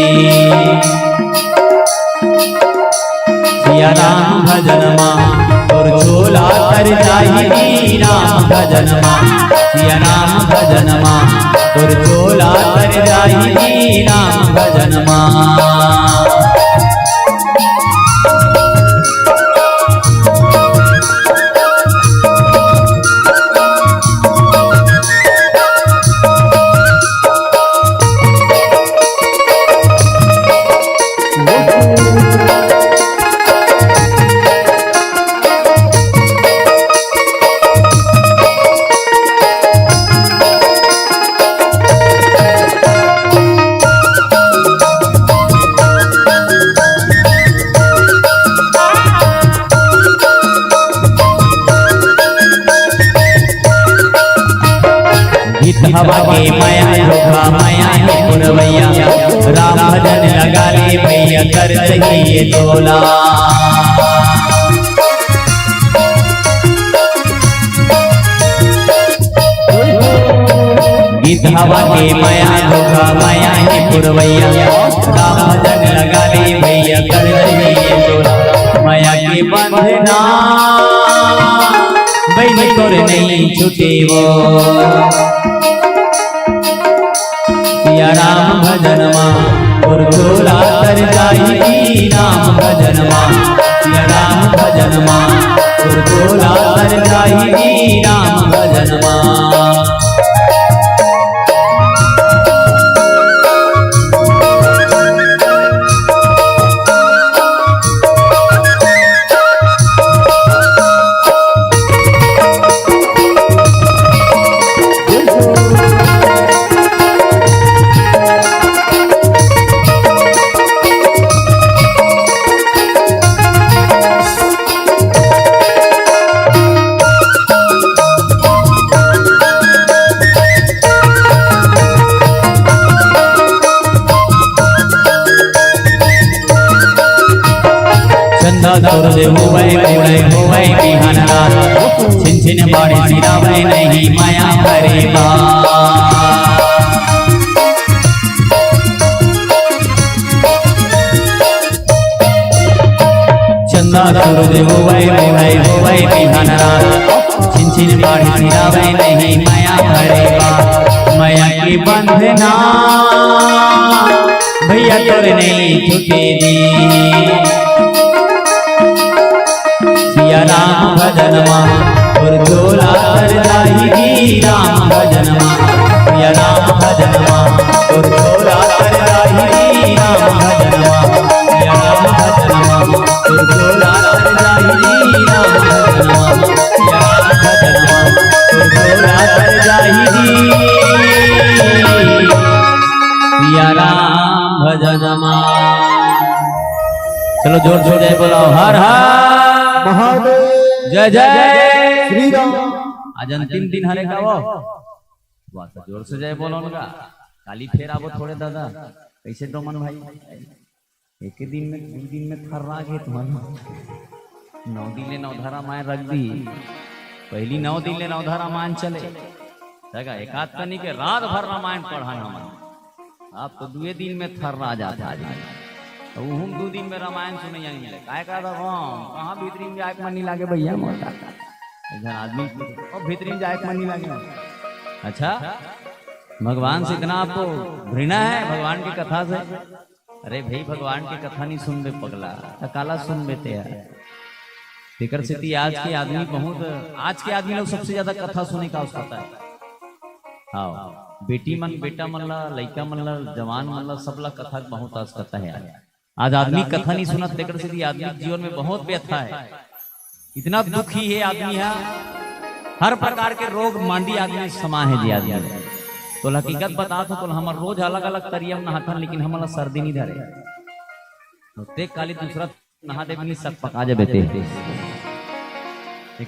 सिया राम भजन मां और चोला तर जाही राम भजनमा सिया राम भजनमा तोर चोला तर जाही राम भजनमा। हवा के माया धोखा माया है पुरवैया राम भजन लगा ले भैया कर दही ये तोला। गीत हवा के माया धोखा माया है पुरवैया राम भजन लगा ले भैया कर दही ये तोला। माया के बंधना बैल तोर नहीं छूटे वो सिया राम भजनमा और चोला तर जाही राम भजनमा सिया राम भजनमा और चोला तर जाही राम भजनमा। तोरे होवे मोड़े होवे बिहान रात छिन छिन बाड़ी सिरावे नहीं माया भरे बा। चंदा तोरे होवे मोड़े होवे बिहान रात छिन छिन बाड़ी सिरावे नहीं माया भरे बा। माया की बंधना भैया तोरे नहीं छूटे दी सिया राम भजनमा और चोला तर जाही राम भजनमा सिया राम भजनमा और चोला तर जाही राम भजनमा सिया राम भजनमा और चोला तर जाही राम भजनमा सिया राम भजनमा और चोला तर जाही सिया राम भजनमा। चलो जोर जोर जय बोलो हर हर जय जय श्री राम। आज अंतिम दिन हरे का वो जोर से जय बोलो उनका काली फेर आवो थोड़े दादा कैसे तो मन भाई एक दिन में 2 दिन में थर्रा गए तुम्हारा 9 दिन ले नवधारा मायन रख दी पहली 9 दिन ले नवधारा मायन चले जगह एक आध कनी के रात भर रामायण पढ़ाना मन आप तो 2 दिन में थर्रा जाता आज तो हम 2 दिन में रामायण सुने मिले काय का कहाँ भीतरी में जाए मन नहीं लागे भैया मोटा इधर आदमी और भीतरी में जाए मन नहीं लागे। अच्छा भगवान से इतना आपको घृणा है भगवान की कथा से? अरे भाई भगवान की कथा नहीं सुन बे पगला काला सुन बेते यार फिकर से आज के आदमी बहुत आज के आदमी लोग सबसे ज्यादा कथा सुने का उसका है। हाँ बेटी मन बेटा मन ला लड़का मन ला जवान मन ला सब ला कथा बहुत आज कथा है। आज आदमी कथा नहीं सुना लेकर से आदमी जीवन में बहुत व्यथा है इतना दुखी है आदमी है हर प्रकार के रोग मांडी आदमी समा है जी आदमी तो हकीकत बता तो हमार रोज अलग अलग तरिया में नहाता लेकिन हमारा सर्दी नहीं धरे तो काली दूसरा नहा दे भी सब पका जा बेटे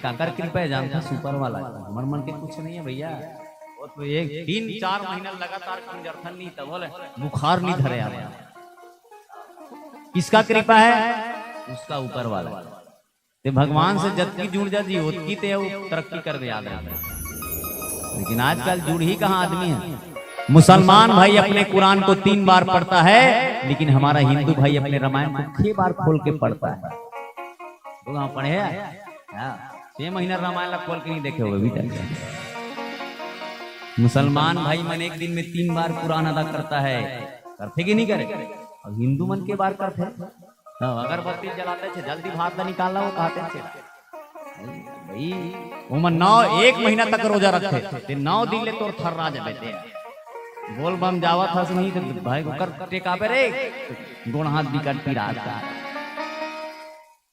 काकर कृपा है जानता सुपर वाला हमार मन के कुछ नहीं है भैया वो तो एक 3-4 महीना लगातार कंजरथन नहीं तब बोले बुखार नहीं धरे आ रहा किसका कृपा है उसका ऊपर वाला ते भगवान से जब की जुड़ जा जी उतकी ते तरक्की कर दे याद रखना। लेकिन आजकल जुड़ ही कहाँ आदमी है। मुसलमान भाई अपने कुरान को 3 बार पढ़ता है लेकिन हमारा हिंदू भाई अपने रामायण को 6 बार खोल के पढ़ता है। तो पढ़े 6 महीना रामायण ला खोल के नहीं देखे हुए भी। मुसलमान भाई मन एक दिन में 3 बार कुरान अदा करता है, करते कि नहीं करे? और हिंदू मन के बार करते, अगरबत्ती जलाते थे, जल्दी भात निकालना वो कहते थे भाई वो 1 महीना तक रोजा रखते 9 दिन ले तोर थर्रा जबे बोल बम जावा था नहीं तो भाई कर टेका पे रे गोड़ हाथ बिकट पिरा।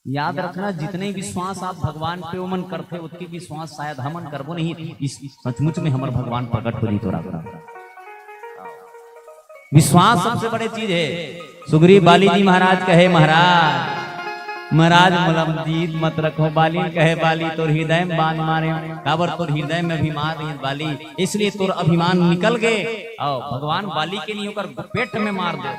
याद रखना जितने विश्वास आप भगवान पे उमन करते उतनी विश्वास शायद हमन करबो नहीं। इस सचमुच में हमारे भगवान प्रकट हो नहीं तोरा विश्वास सबसे बड़ी चीज है। सुग्रीव बाली जी महाराज कहे महाराज मलमजीत मत रखो, बाली कहे बाली तोर हृदय में बांध मारे, काबर तोर हृदय में अभिमान है बाली, इसलिए तोर अभिमान निकल गए और भगवान बाली के नहीं होकर पेट में मार दे।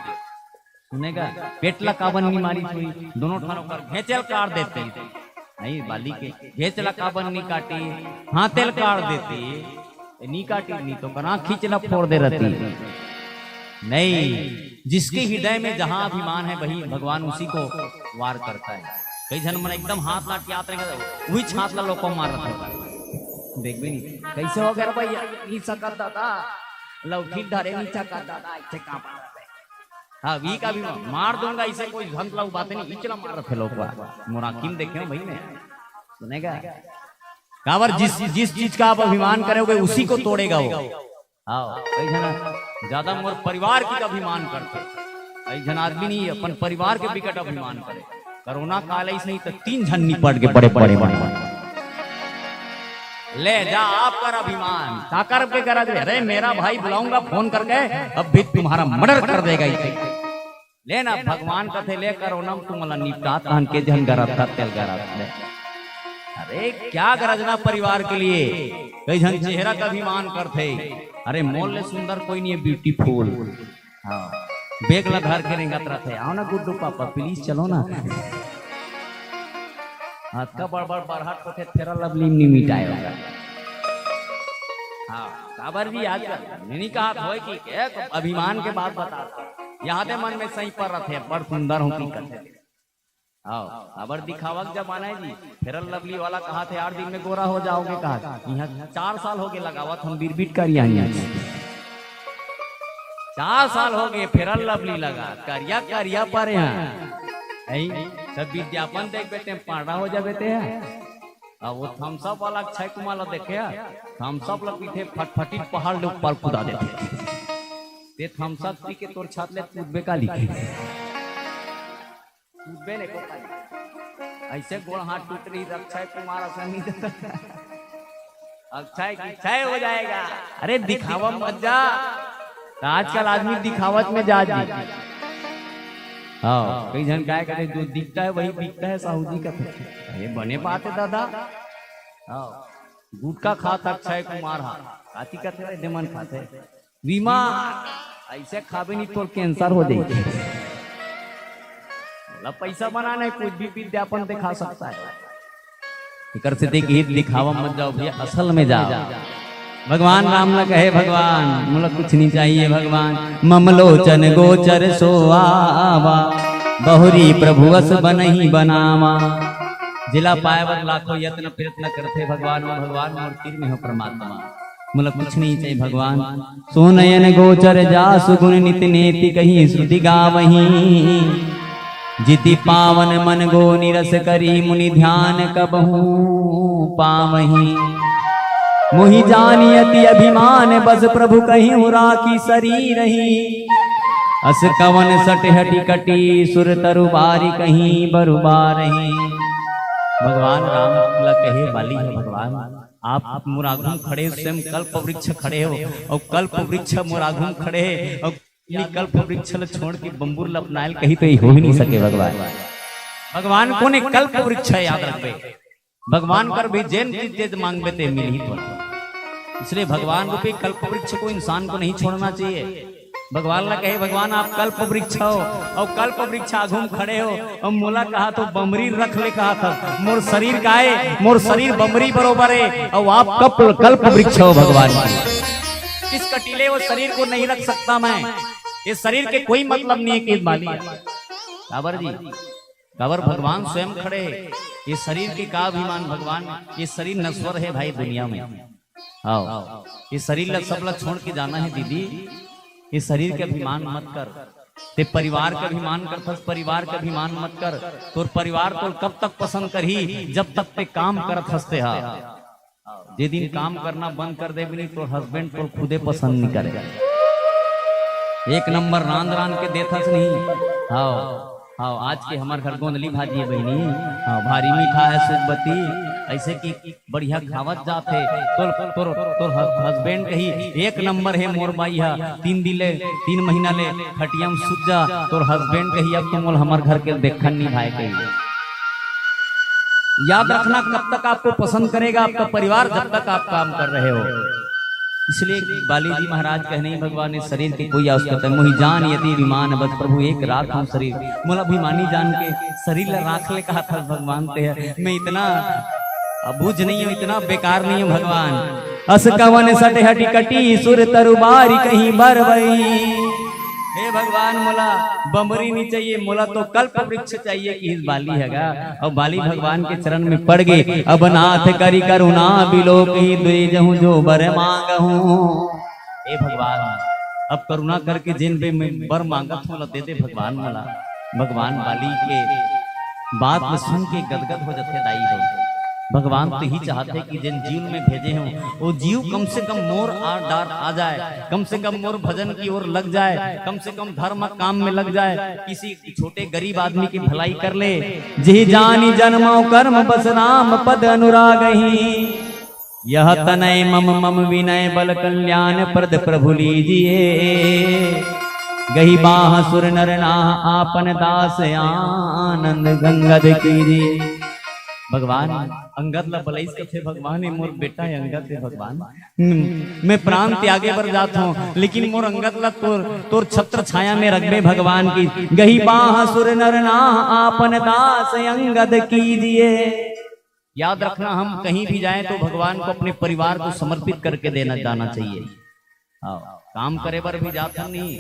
सुनेगा पेटला काबन नहीं मारी हुई, दोनों ठानों कर घेचल काट देते नहीं, बाली के घेचला काबन नहीं काटी, हाथेल काट देती नहीं, काटी नहीं तो कना खींचला फोड़ दे रहती नहीं। जिसके हृदय में जहां अभिमान है वही भगवान उसी को वार करता है। कई जन मन एकदम हाथ लाट के आते वही छात ला लोग को मार रहा है, देख भी नहीं कैसे हो गया भैया नीचा कर दादा लौठी ढारे नीचा कर दादा ऐसे काम हाँ वी का भी मार दूंगा, इसे कोई घंट लाऊ बातें नहीं, इचला मार रहे लोग मुराकिम देखे भाई ने सुनेगा काबर जिस चीज का आप अभिमान करोगे उसी को तोड़ेगा वो। हाँ कई जन ज्यादा मोर परिवार की अभिमान करते, कई जन आदमी नहीं अपन परिवार के विकट अभिमान करे। कोरोना काल ऐसे नहीं तो 3 जन निपट के बड़े बड़े ले जा आपका अभिमान काकर पे करा दे, अरे मेरा भाई बुलाऊंगा फोन करके अब भी तुम्हारा मर्डर कर देगा इसे लेना भगवान कथे ले कोरोना तुमला निपटा कान के जन गरा था तेल गरा। अरे क्या गरजना परिवार के लिए, कई जन चेहरा का अभिमान करते, अरे मोल ले सुंदर कोई नहीं है ब्यूटीफुल। हाँ बेग ला घर के रेंगत रहते, आओ ना गुड्डू पापा प्लीज चलो ना, हाथ का बड़ बड़ बढ़ाट होते तेरा लवली नहीं मिटाएगा। हाँ काबर भी आज नहीं कहा हो कि अभिमान के बात बता यहाँ दे मन में सही पर रहते बड़ सुंदर हूँ की करते। आओ काबर दिखावा जमाना है जी, फेरल लवली वाला कहा थे 8 दिन में गोरा हो जाओगे, कहा यहाँ 4 साल हो गए लगावत हम बीट कर 4 साल हो गए फेरल लवली लगा करिया करिया पर यहाँ सब विज्ञापन देख बेटे पाड़ा हो जा बेटे अब वो थम्सअप वाला अक्षय कुमार देखे थम्सअप लग पीछे फटफटी पहाड़ लोग पर कूदा देते ते थम्सअप पी के तोर छात ले कूदबे का लिखे कूदबे ने को ऐसे गोड़ हाथ टूट रही अक्षय कुमार असनी अक्षय की क्षय हो जाएगा। अरे दिखावा मत जा, आजकल आदमी दिखावत में जा हाँ कई जन क्या कहते जो दिखता है वही बिकता है, साहूजी का अरे बने बात है दादा। हाँ गुटका खाता अक्षय कुमार हाथी करते देमन खाते बीमार ऐसे खाबे नहीं तो कैंसर हो जाएगी। पैसा बनाने कुछ भी विज्ञापन दिखा सकता है, कर से देखिए दिखावा मत जाओ भैया असल में जाओ। भगवान राम न कहे भगवान मुझे कुछ नहीं चाहिए, भगवान ममलोचन गोचर सोआवा बहुरी प्रभुवस बनही बनावा। जिला पाएवर लाखों यत्न प्रयत्न करते भगवान में भगवान मूर्ति में हो परमात्मा मुझे कुछ नहीं चाहिए भगवान। सोनयन गोचर जा सुगुण नित नेति कहीं श्रुति गावही जिति पावन मन गो निरस करी मुनि ध्यान कबहू पावही। मोहि जानियति अभिमान बस प्रभु कहीं हुरा की शरीर ही अस कवन सट हटी कटी सुर तरु बारी कहीं बरुबारही। भगवान राम कहे बाली है भगवान आप मुरागुम खड़े स्वयं कल्प वृक्ष खड़े हो और कल्प वृक्ष मुरागुम खड़े और कल्प वृक्ष छोड़ के बम्बूर लपनायल कहीं तो हो ही नहीं सके। भगवान भगवान को ने कल्प वृक्ष है याद रखे, भगवान कर भी जैन चीज मांग लेते मिल ही तो, इसलिए भगवान रूपी कल्प वृक्ष को इंसान को नहीं छोड़ना चाहिए। भगवान ला कहे भगवान आप कल्प वृक्ष हो और कल्प वृक्ष आघूम खड़े हो और मोला कहा तो बमरी रख ले कहा था मोर शरीर का है मोर शरीर बमरी बरोबर है और आप कल्प वृक्ष हो। भगवान इस कटीले वो शरीर को नहीं रख सकता मैं, ये शरीर के कोई मतलब नहीं है कि बाली काबर जी काबर भगवान स्वयं खड़े। ये शरीर के का अभिमान भगवान, ये शरीर नश्वर है भाई दुनिया में। आओ ये शरीर ला सब ला छोड़ के जाना है दीदी। ये शरीर के अभिमान मत कर, ते परिवार का अभिमान कर, फस परिवार का अभिमान मत कर। तोर परिवार तो कब तक पसंद करही जब तक ते काम करत हंसते हा। जे दिन काम करना बंद कर दे भी तो हस्बैंड तो खुदे पसंद नहीं करेगा। एक नंबर रांद के देथस नहीं। हाँ हाँ आज के हमारे घर गोंदली भाजी है बहनी। हाँ भारी मीठा है सुखबती, ऐसे की बढ़िया खावत जाते। तो हस्बैंड कही एक नंबर है मोर बाई है। 3 महीना ले खटियम सुत जा। तो हस्बैंड कही अब तुम हमारे घर के देखन नहीं भाई कही। याद रखना कब तक आपको पसंद करेगा आपका परिवार जब तक आप काम कर रहे हो। इसलिए बाली जी महाराज कहने भगवान ने शरीर के कोई आवश्यकता मोहि जान यदि विमान बस प्रभु एक रात हम शरीर मोला अभिमानी जान के शरीर राख ले कहा था भगवान ते। मैं इतना अबूझ नहीं हूँ, इतना बेकार नहीं हूँ भगवान। अस कवन सटे हटी कटी सुर तरुबारी कहीं बरबई। हे भगवान मोला बम्बरी नहीं चाहिए, मोला तो कल्प वृक्ष चाहिए कि इस बाली हैगा। और बाली भगवान के चरण में पड़ गए। अब नाथ करी करुणा बिलो कहीं द्वेज हूँ जो बर मांगहूँ। हे भगवान अब करुणा करके जिन बे में बर मांगत मोला दे दे भगवान मोला। भगवान बाली के बात में सुन के गदगद हो जाते दाई हो। भगवान तो ही चाहते कि जिन जीव में भेजे हों वो जीव कम से कम मोर आ जाए, कम से कम मोर भजन की ओर लग जाए, कम से कम धर्म काम में लग जाए, किसी छोटे गरीब आदमी की भलाई कर ले। जी जानी जन्मो कर्म बस राम पद अनुराग ही। यह तनय मम मम विनय बल कल्याण प्रद प्रभु लीजिए। गही बाह सुर नर नाह आपन दास आनंद गंगद कीजिए। भगवान अंगद ला बलैस थे भगवान मोर बेटा है अंगद है भगवान। मैं प्राण त्यागे बर जात हूँ लेकिन मोर अंगद ला तोर छत्र छाया में रखबे भगवान की। गही बाह सुर नर नाह आपन दास अंगद कीजिए। याद रखना हम कहीं भी जाएं तो भगवान को अपने परिवार को समर्पित करके देना जाना चाहिए। काम करे बर भी जाता नहीं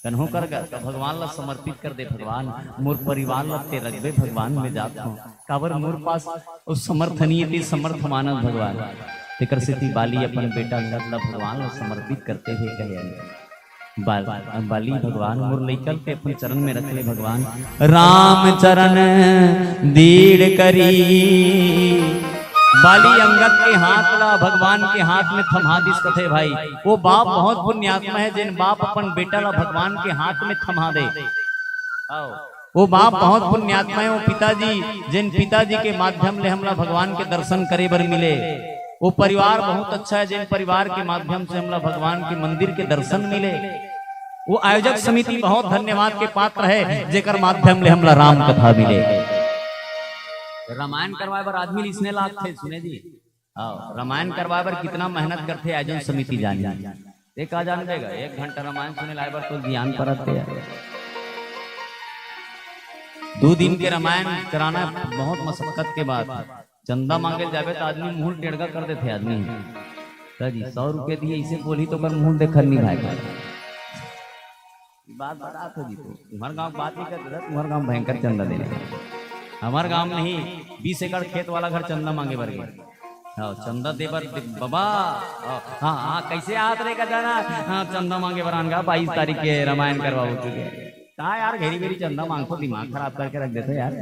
कन्हो कर तो भगवान ला समर्पित कर दे। भगवान मोर परिवार ला ते रखबे भगवान में जाता हूँ काबर मोर पास उस समर्थनीय थी समर्थ मानव भगवान। तेकर से बाली अपन बेटा अंगद ला भगवान ला समर्पित करते हुए कहे बाली भगवान मोर लेकर के अपन चरण में रख ले। भगवान राम चरण दीड़ करी। बाली अंगद के हाथ ला भगवान के हाथ में थमा दिस कथे भाई। वो बाप बहुत पुण्यात्मा है जिन बाप अपन बेटा ला भगवान के हाथ में थमा दे। वो बाप बहुत पुण्यात्मा है। वो पिताजी जिन पिताजी के माध्यम ले हमला भगवान के दर्शन करे बर मिले। वो परिवार बहुत अच्छा है जिन परिवार के माध्यम से हमला भगवान के मंदिर के दर्शन मिले। वो आयोजक समिति बहुत धन्यवाद के पात्र है जेकर माध्यम ले हमला राम कथा मिले। रामायण करवाए बर आदमी इसने लाग थे सुने जी। रामायण करवाए बर कितना मेहनत करते आयोजन समिति जान एक आ जान देगा 1 घंटा रामायण सुने लाए बर तो ज्ञान परते है। 2 दिन के रामायण कराना बहुत मशक्कत के बाद चंदा मांगे जावे तो आदमी मुंह टेढ़गा कर देते आदमी। जी 100 रुपए दिए इसे बोली तो कर मुंह देखल नहीं भाई। बात बता तो जी तुम्हारे गाँव बात नहीं करते तुम्हारे गाँव भयंकर चंदा देने। हमारे गांव में ही 20 एकड़ खेत वाला घर चंदा मांगे बर गए। हाँ चंदा दे बर बाबा। हाँ हाँ कैसे हाथ रे का जाना। हाँ चंदा मांगे बर आनगा 22 तारीख के रामायण करवाओ तुझे। कहा यार घेरी बेरी चंदा मांगो दिमाग खराब करके रख देते यार।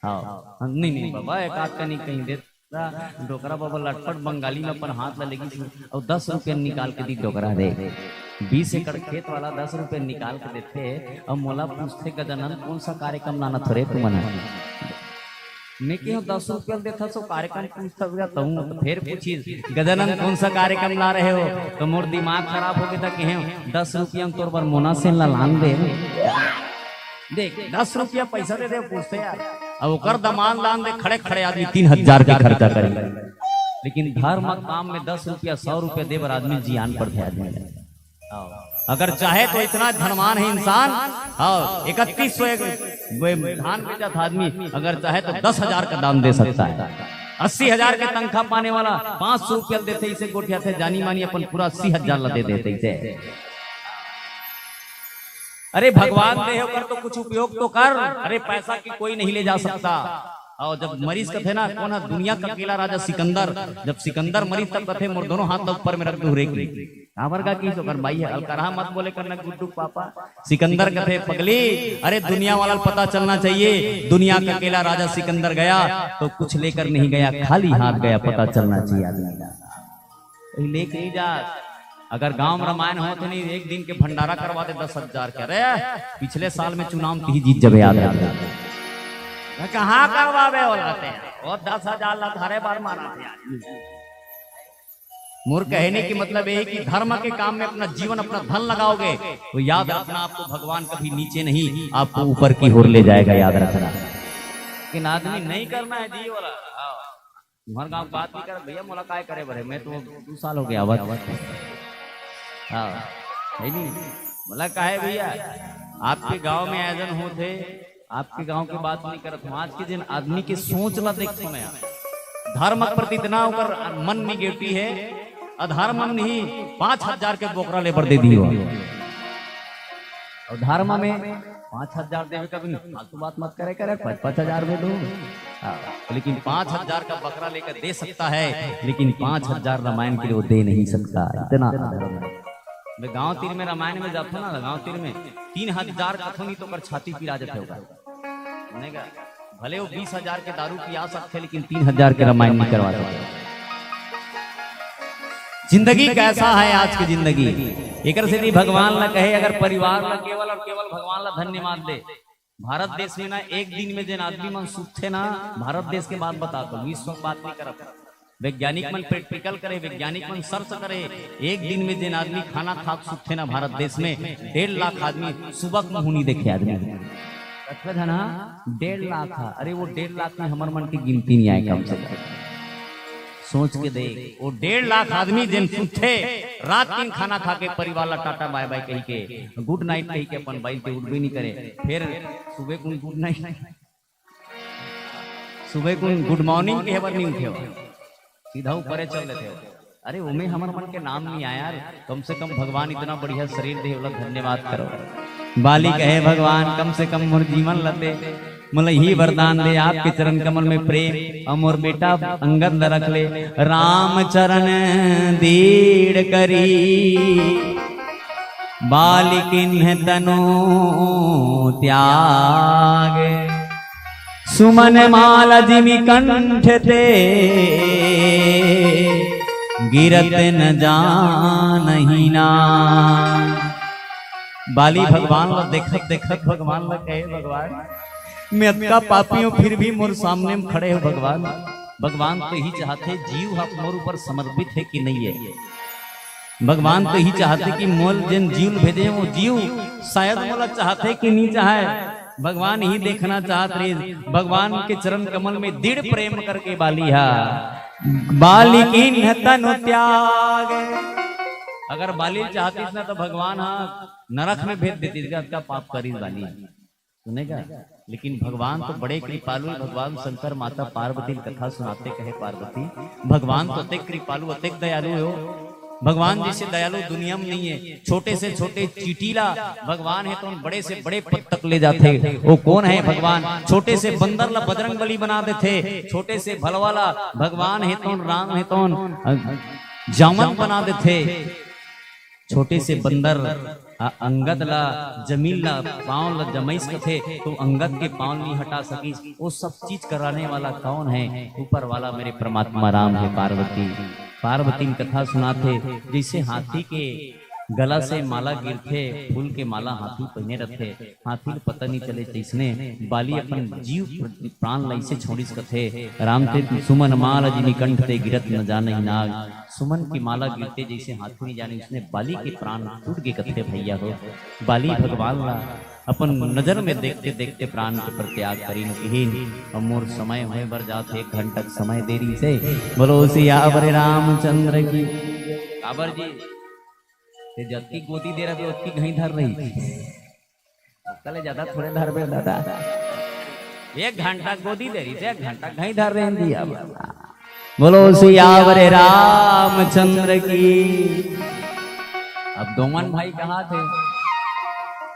हाँ नहीं बाबा एक आध का नहीं कहीं देता। डोकरा बाबा लटपट बंगाली में अपन हाथ ला लेगी और 10 रुपये निकाल के दी डोकरा दे। 20 एकड़ खेत वाला 10 रुपये निकाल के देते। अब मोला पूछते गजानन कौन सा कार्यक्रम लाना थोड़े तुम मैं क्यों 10 रुपये देता सो कार्यक्रम पूछता तो फिर पूछी गजानन कौन सा कार्यक्रम ला रहे हो तो मोर दिमाग खराब हो गया कि 10 रुपया तोर पर मोना से लान दे देख 10 रुपया पैसा दे दे पूछते यार। अब दमान लान दे खड़े खड़े आदमी 3000 का खर्चा करेंगे। लेकिन धर्म काम में 10 रुपया 100 रुपया दे बर आदमी जियान पड़ते आदमी। अगर चाहे तो इतना धनवान है इंसान। 3100 धान बेचा था आदमी अगर चाहे तो 10,000 का दाम दे सकता है। 80,000 के तनख्वाह पाने वाला 500 रुपया देते इसे गोठिया थे जानी मानी अपन पूरा 80,000 ला दे देते इसे। अरे भगवान दे होकर तो कुछ उपयोग तो कर। अरे पैसा की कोई नहीं ले जा सकता। और जब मरीज का थे ना कौन है दुनिया का अकेला राजा सिकंदर, जब सिकंदर मरीज तब कथे मोर दोनों हाथ ऊपर में रख दो रे काबर का की तो कर भाई है अलकरहा मत बोले करना गुड्डू पापा। सिकंदर कथे पगली, अरे दुनिया वाला पता चलना चाहिए दुनिया का अकेला राजा सिकंदर गया तो कुछ लेकर नहीं गया, खाली हाथ गया, पता चलना चाहिए आदमी का लेके नहीं जा। अगर गांव में रामायण हो तो नहीं एक दिन के भंडारा करवा दे 10,000 के। अरे पिछले साल में चुनाव की जीत जब याद है कहाँ करवावे और 10,000 लाधारे बार मारा थे। मूर्ख कहने की मतलब है कि धर्म के काम में अपना जीवन अपना धन लगाओगे तो याद रखना आपको भगवान कभी नीचे नहीं आपको ऊपर की ओर ले जाएगा, याद रखना। लेकिन आदमी नहीं करना है जी वाला तुम्हारे गाँव बात नहीं कर भैया मोला काय करे बड़े मैं तो 2 साल हो गया हाँ नहीं बोला काहे भैया आपके गांव में आयोजन होते आपके गांव की बात नहीं करत हूँ। आज के दिन आदमी की सोच ला देख सुने धर्म प्रति इतना होकर मन निगेटिव है, अधर्म नहीं 5,000 के बोकरा लेबर दे दियो और धर्म में 5,000 देवे कभी फालतू बात मत करे करे 5,000 में दो। लेकिन 5,000 का बकरा लेकर दे सकता है, लेकिन 5,000 रामायण के लिए वो दे नहीं सकता। इतना मैं गांव तीर में रामायण में जाता ना गांव तीर में 3,000 कथनी तो कर छाती पिरा जाते होगा भले वो 20,000 के दारू पिया सकते लेकिन 3,000 के रामायण नहीं करवा सकते। जिंदगी कैसा है आज की जिंदगी एक से नहीं भगवान ला कहे अगर परिवार ला केवल और केवल भगवान ला धन्यवाद दे। भारत देश में ना एक दिन में जिन आदमी मन सुख थे ना भारत देश के बात बता दो विश्व बात नहीं कर वैज्ञानिक मन प्रैक्टिकल करे वैज्ञानिक मन सर्च करे एक दिन में जिन आदमी खाना खा सुख थे ना भारत देश में 1.5 लाख आदमी सुबह मुहूनी देखे आदमी है ना 1.5 लाख। अरे वो 1.5 लाख में हमारे मन की गिनती नहीं आए कम से कम सोच के देख वो 1.5 लाख आदमी जिन सुथे रात दिन खाना खा के परिवार ला टाटा बाय बाय कही के गुड नाइट कही के अपन बाई के उठबे नहीं करे फिर सुबह को गुड नाइट सुबह को गुड मॉर्निंग के नहीं उठे सीधा ऊपर चल लेते हो। अरे उमें हमारे मन के नाम नहीं आया यार कम से कम भगवान इतना बढ़िया शरीर दे धन्यवाद करो। बाली कहे भगवान कम से कम मोर जीवन लते मतलब ही वरदान दे आपके चरण कमल में प्रेम और मोर बेटा अंगद रख ले राम चरण दीड़ करी बालिकिन्ह तनु त्याग सुमन माला जिमि कंठ ते गिरत न जानहि ना। बाली भगवान ला देखत देखत भगवान ला कहे भगवान मैं अतका पापियों फिर भी मोर सामने में खड़े हो भगवान। भगवान तो ही चाहते जीव आप मोर ऊपर समर्पित है कि नहीं है। भगवान तो ही चाहते कि मोल जिन जीव भेजे वो जीव शायद मोला चाहते कि नहीं चाहे भगवान ही देखना चाहते रहे। भगवान के चरण कमल में दृढ़ प्रेम करके बाली हा बालिकिन्ह तनु त्याग। अगर बाली चाहती ना तो भगवान हाँ नरक में भेज देती क्या पाप करी बाली सुनेगा। लेकिन भगवान तो बड़े कृपालु भगवान शंकर माता पार्वती कथा सुनाते कहे पार्वती भगवान तो अत्यंत कृपालु अत्यंत दयालु हो। भगवान जैसे दयालु दुनिया में नहीं है। छोटे से छोटे चीटीला भगवान है तो बड़े से बड़े पद तक ले जाते वो कौन है भगवान। छोटे से बंदर ला बजरंग बली बना देते छोटे से भलवाला भगवान है तो राम है तो जामन बना देते। छोटे से बंदर अंगद ला जमीन ला पाँव ला जमैस थे तो अंगद के पाँव नहीं हटा सकी। वो सब चीज कराने वाला कौन है ऊपर वाला मेरे परमात्मा राम है। पार्वती पार्वती की कथा सुनाते जैसे हाथी के गला से माला गिरते फूल के माला हाथी पहने रखते हाथी को पता नहीं चले जिसने बाली अपन जीव प्राण लाई से छोड़ी कथे राम ते सुमन माला जिनी कंठ ते गिरत न जाने नाग। सुमन की माला गिरते जैसे हाथी नहीं जाने उसने बाली के प्राण टूट गए कथे भैया हो। बाली भगवान ला अपन नजर में देखते देखते प्राण के प्रत्याग करी और मोर समय हुए बर जाते 1 घंटा समय देरी से बोलो सियावर रामचंद्र की। काबर जी ते जबकि गोदी दे रहा उसकी घई धर रही कल ज्यादा थोड़े धर बे दादा 1 घंटा गोदी दे रही 1 घंटा घई धर रहे दिया। बोलो सियावर रामचंद्र की। अब दोमन भाई कहाँ थे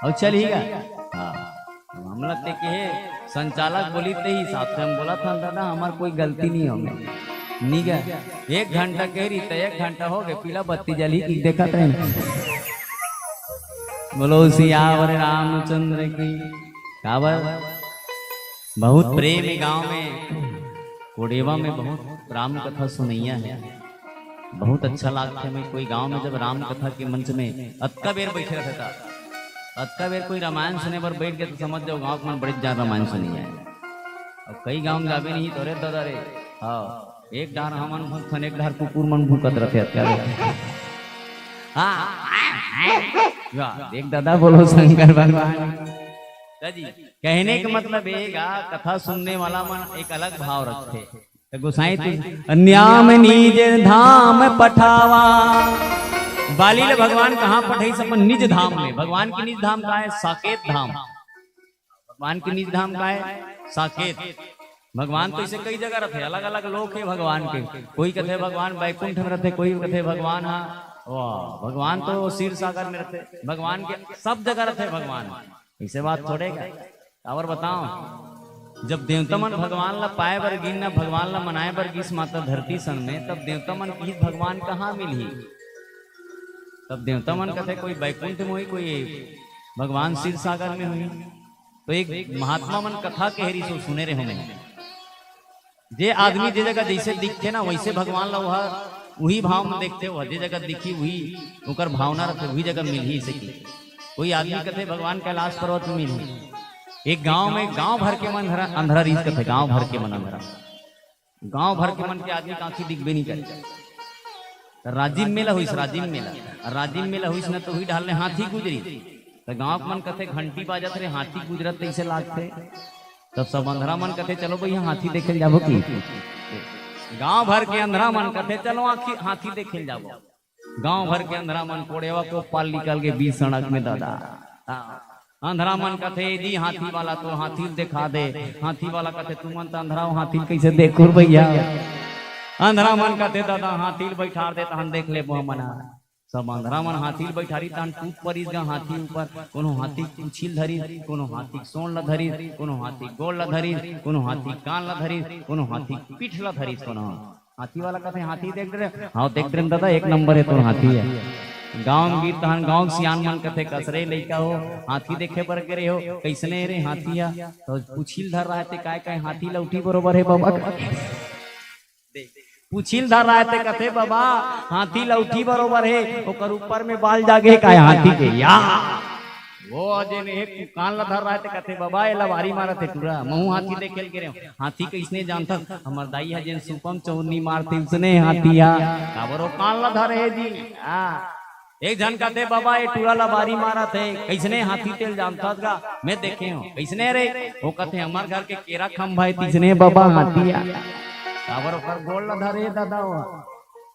और चल ही गा। हाँ मामला ते के संचालक बोली ते ही हिसाब से हम बोला था दादा हमार कोई गलती नहीं होगी नहीं क्या 1 घंटा कह रही तो 1 घंटा हो गए पीला बत्ती जली की देखा था बोलो सियावर रामचंद्र की कावर बहुत प्रेम गांव में कोडेवा में बहुत राम कथा सुनैया है बहुत अच्छा लगता है। मैं कोई गांव में जब राम कथा के मंच में अतका बेर बैठे रहता अतका बेर कोई रामायण सुने पर बैठ गया तो समझ जाओ गांव में बड़े ज्यादा रामायण सुनी है। अब कई गांव में जाबे नहीं तो रे दादा रे हाँ एक डार हमन भूखन एक डार कुकुर मन भूकत रहते अत्यारे हाँ देख दादा बोलो शंकर भगवान जी कहने का मतलब ये कथा सुनने वाला मन एक अलग भाव रखते तो गोसाई अन्याम निज धाम पठावा बालील भगवान कहाँ पठाई अपन निज धाम में। भगवान की निज धाम का है साकेत धाम। भगवान की निज धाम का है साकेत। भगवान तो इसे कई जगह रहते अलग अलग लोग है भगवान के। कोई कहते भगवान बैकुंठ में रहते कोई कहते भगवान वाह भगवान तो क्षीर सागर में रहते भगवान के सब जगह रहते भगवान। ऐसे बात थोड़े और बताओ जब देवता मन भगवान ला पाए बर गिन ना भगवान ला मनाए बर गिस माता धरती सन में तब देवता मन की भगवान कहाँ मिली। तब देवता मन कहते कोई बैकुंठ में हुई कोई भगवान क्षीर सागर में हुई। तो एक महात्मा मन कथा कहरी सो सुने रहे हमें जे आदमी जे जगह जैसे दिखते ना वैसे भगवान ला वही भाव में देखते हो जे जगह दिखी वही उकर भावना रखते वही जगह मिल ही सकी। कोई आदमी कहते भगवान कैलाश पर्वत में मिली। एक गांव में गांव भर के मन अंधरा रीत कहते गांव भर के मन अंधरा गांव भर के मन के आदमी कांखी दिखबे नहीं करे। राजीव मेला हुई राजीव मेला हुई न तो हुई ढालने हाथी गुजरी तो गांव के मन कहते घंटी बाजत रहे हाथी गुजरत ऐसे लागते तब सब अंधरा मन कहते चलो भैया हाथी देखे जाबो की। गांव भर के अंधरा मन कहते चलो हाथी देखे जाबो। गांव भर के अंधरा मन कोड़ेवा को पाल निकाल के 20 सड़क में दादा अंधरा मन कहते जी हाथी वाला तो हाथी दिखा दे। हाथी वाला कहते तू मन तो अंधरा हाथी कैसे देखो भैया। अंधरा मन कहते दादा हाथी बैठा दे तो हम देख ले मना। सब अंधरा मन हाथी बैठारी तहन टूट पड़ी हाथी ऊपर कोनो हाथी पूछिल धरी कोनो हाथी सोन ला धरी कोनो हाथी गोल ला धरी कोनो हाथी कान ला धरी कोनो हाथी पीठ ला धरी कोनो हाथी वाला कहते हाथी देख रहे हाँ देख रहे दादा 1 नंबर है तो हाथी है। गांव में गीत तहन गांव सियान मन कहते कसरे लइका हो हाथी देखे पर गिरे हो कैसने रे हाथी तो पूछिल धर रहा थे काय हाथी लौटी बरोबर है बाबा पूछिल धर रहा थे कहते बाबा हाथी लौटी बरोबर है ओकर ऊपर में बाल जागे काय हाथी के या वो जेन एक कान ला धर रहा थे कहते बाबा ये लवारी मारा थे पूरा महू हाथी देख खेल के रहे हाथी कैसने जानता हमर दाई है जेन सुपम चौनी मारते उसने हाथी काबरो कान ला धर है जी एक जन कहते बाबा ये टूरा लबारी मारा थे कैसने हाथी तेल जानता था मैं देखे हूँ कैसने रे वो कहते हमारे घर के केरा खम्भा है तीसने बाबा हाथी काबर ओकर गोल ला धरे दादा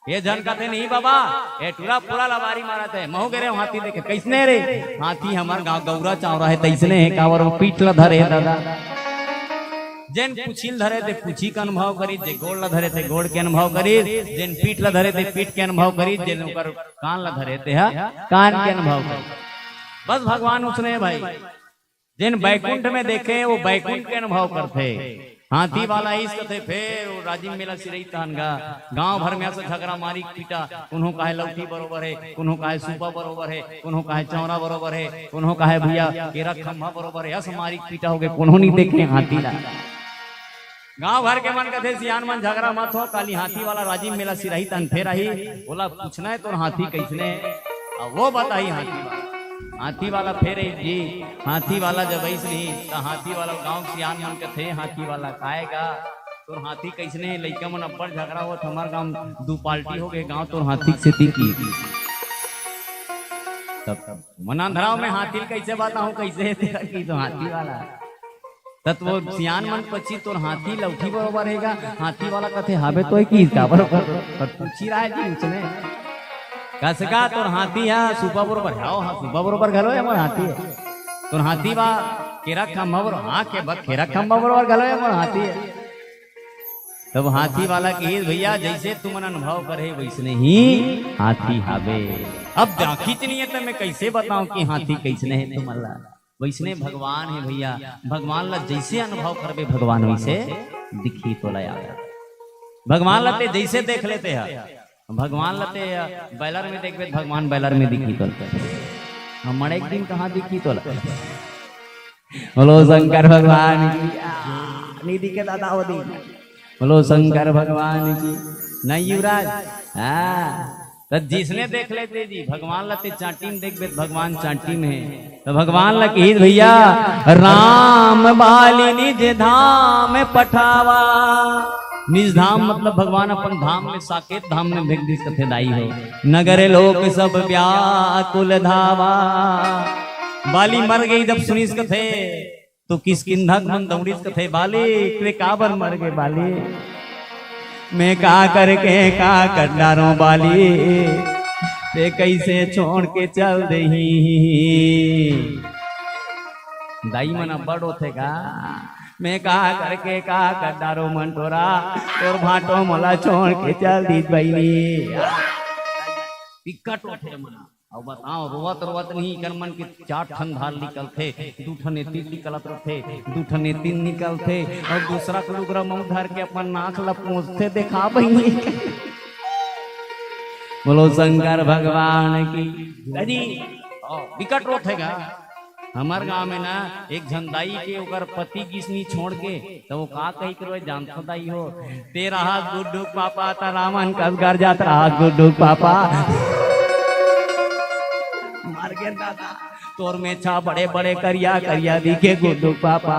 ये जन कहते नहीं बाबा ये टूरा पूरा लबारी मारा थे महू गिरे हाथी देखे कैसने रे हाथी हमारे गाँव गौरा चावरा है तैसने है काबर पीठ ला धरे दादा। जेन पूछिल धरे थे पूछी के अनुभव करी जे गोड़ ला धरे थे गोड़ के अनुभव करी जेन पीठ ला धरे थे पीठ के अनुभव करी जेन ऊपर कान ला धरे थे कान के अनुभव करी। बस भगवान उसने भाई जिन बैकुंठ में देखे वो बैकुंठ के अनुभव करते। हाथी वाला इश्क थे फिर वो राजीव मेला सिरई तहनगा गांव भर में ऐसा झगड़ा मारी पीटा उन्हों का है लौटी बरोबर है उन्हों का है सूपा बरोबर है उन्हों का है चौरा बरोबर है उन्हों का है भैया केरा खम्भा बरोबर है ऐसा मारी पीटा हो गए उन्हों नहीं देखे हाथी ला। गांव भर के मन कहते सियान मन झगड़ा मत हो काली हाथी वाला राजीव मेला सिरही तन फेर आई बोला पूछना है तो हाथी कैसने वो बताई हाथी वाला फेर जी हाथी वाला जब ऐसे तो हाथी वाला गांव सियान मन के थे हाथी वाला खाएगा तो हाथी कैसने लइका मन अब्बड़ झगड़ा हो हमार गांव 2 पार्टी हो गए गांव तो हाथी से की तब मनांधराव में हाथी कैसे बताऊं कैसे तेरा की तो हाथी वाला तत् वो सियान मन पची तो हाथी लौठी बरोबर रहेगा हाथी वाला कथे हाबे तो की बरोबर पूछी रहा है जी उसने कसका तो हाथी है सुबह बरोबर है हाँ सुबह बरोबर घलो है मोर हाथी है तो हाथी बा केरा खम्भा बरोबर हाँ के बक केरा खम्भा बरोबर घलो है मोर हाथी है तब हाथी वाला कहे भैया जैसे तुमन अनुभव करे वैसने ही हाथी हावे। अब खींच नहीं है तो मैं कैसे बताऊं कि हाथी कैसने है तुम्हारा, वैसने भगवान है भैया। भगवान ला जैसे अनुभव करबे भगवान वैसे दिखी तो लया। भगवान लते जैसे देख लेते हैं, भगवान लते बैलर में देखबे भगवान बैलर में दिखी तो हमारे एक दिन कहाँ दिखी तो बोलो शंकर भगवान की नहीं दिखे दादा वो दिन। बोलो शंकर भगवान की नहीं युवराज। तो जिसने देख लेते जी भगवान लते चाटी में देख भगवान चाटी में है तो भगवान लकी भैया राम बाली निज धाम पठावा। निज धाम मतलब भगवान अपन धाम में साकेत धाम में भेज कथे दाई हो। नगर लोक सब व्याकुल धावा। बाली मर गई जब सुनीस कथे तो किसकिंधक मन दौड़ीस कथे बाली ते काबर मर गए बाली। मैं का करके का कर डारो बाली ते कैसे छोड़ के चल दही। दाई मना बड़ होते का मैं का करके का कर डारो मंटोरा तोर भाटो मोला छोड़ के चल दी बहनी। टिकट होते मना अब बताओ रोवत रोवत नहीं कर मन के 4 ठन धार निकल थे, 2 ठन 3 निकलत रहे, 2 ठन 3 निकल थे और दूसरा कलुगरा मुंह धर के अपन नाक ला पहुंचते देखा बही। बोलो शंकर भगवान की अजी विकट रोत है हमार गांव में ना एक झंदाई के ओकर पति किसनी छोड़ के तो वो का कही करो जानता दाई हो तेरा हाथ गुड्डू पापा तारामन कस घर जाता हाथ गुड्डू पापा मार गया दादा तोर में छा बड़े बड़े करिया करिया दिखे गुड्डू पापा।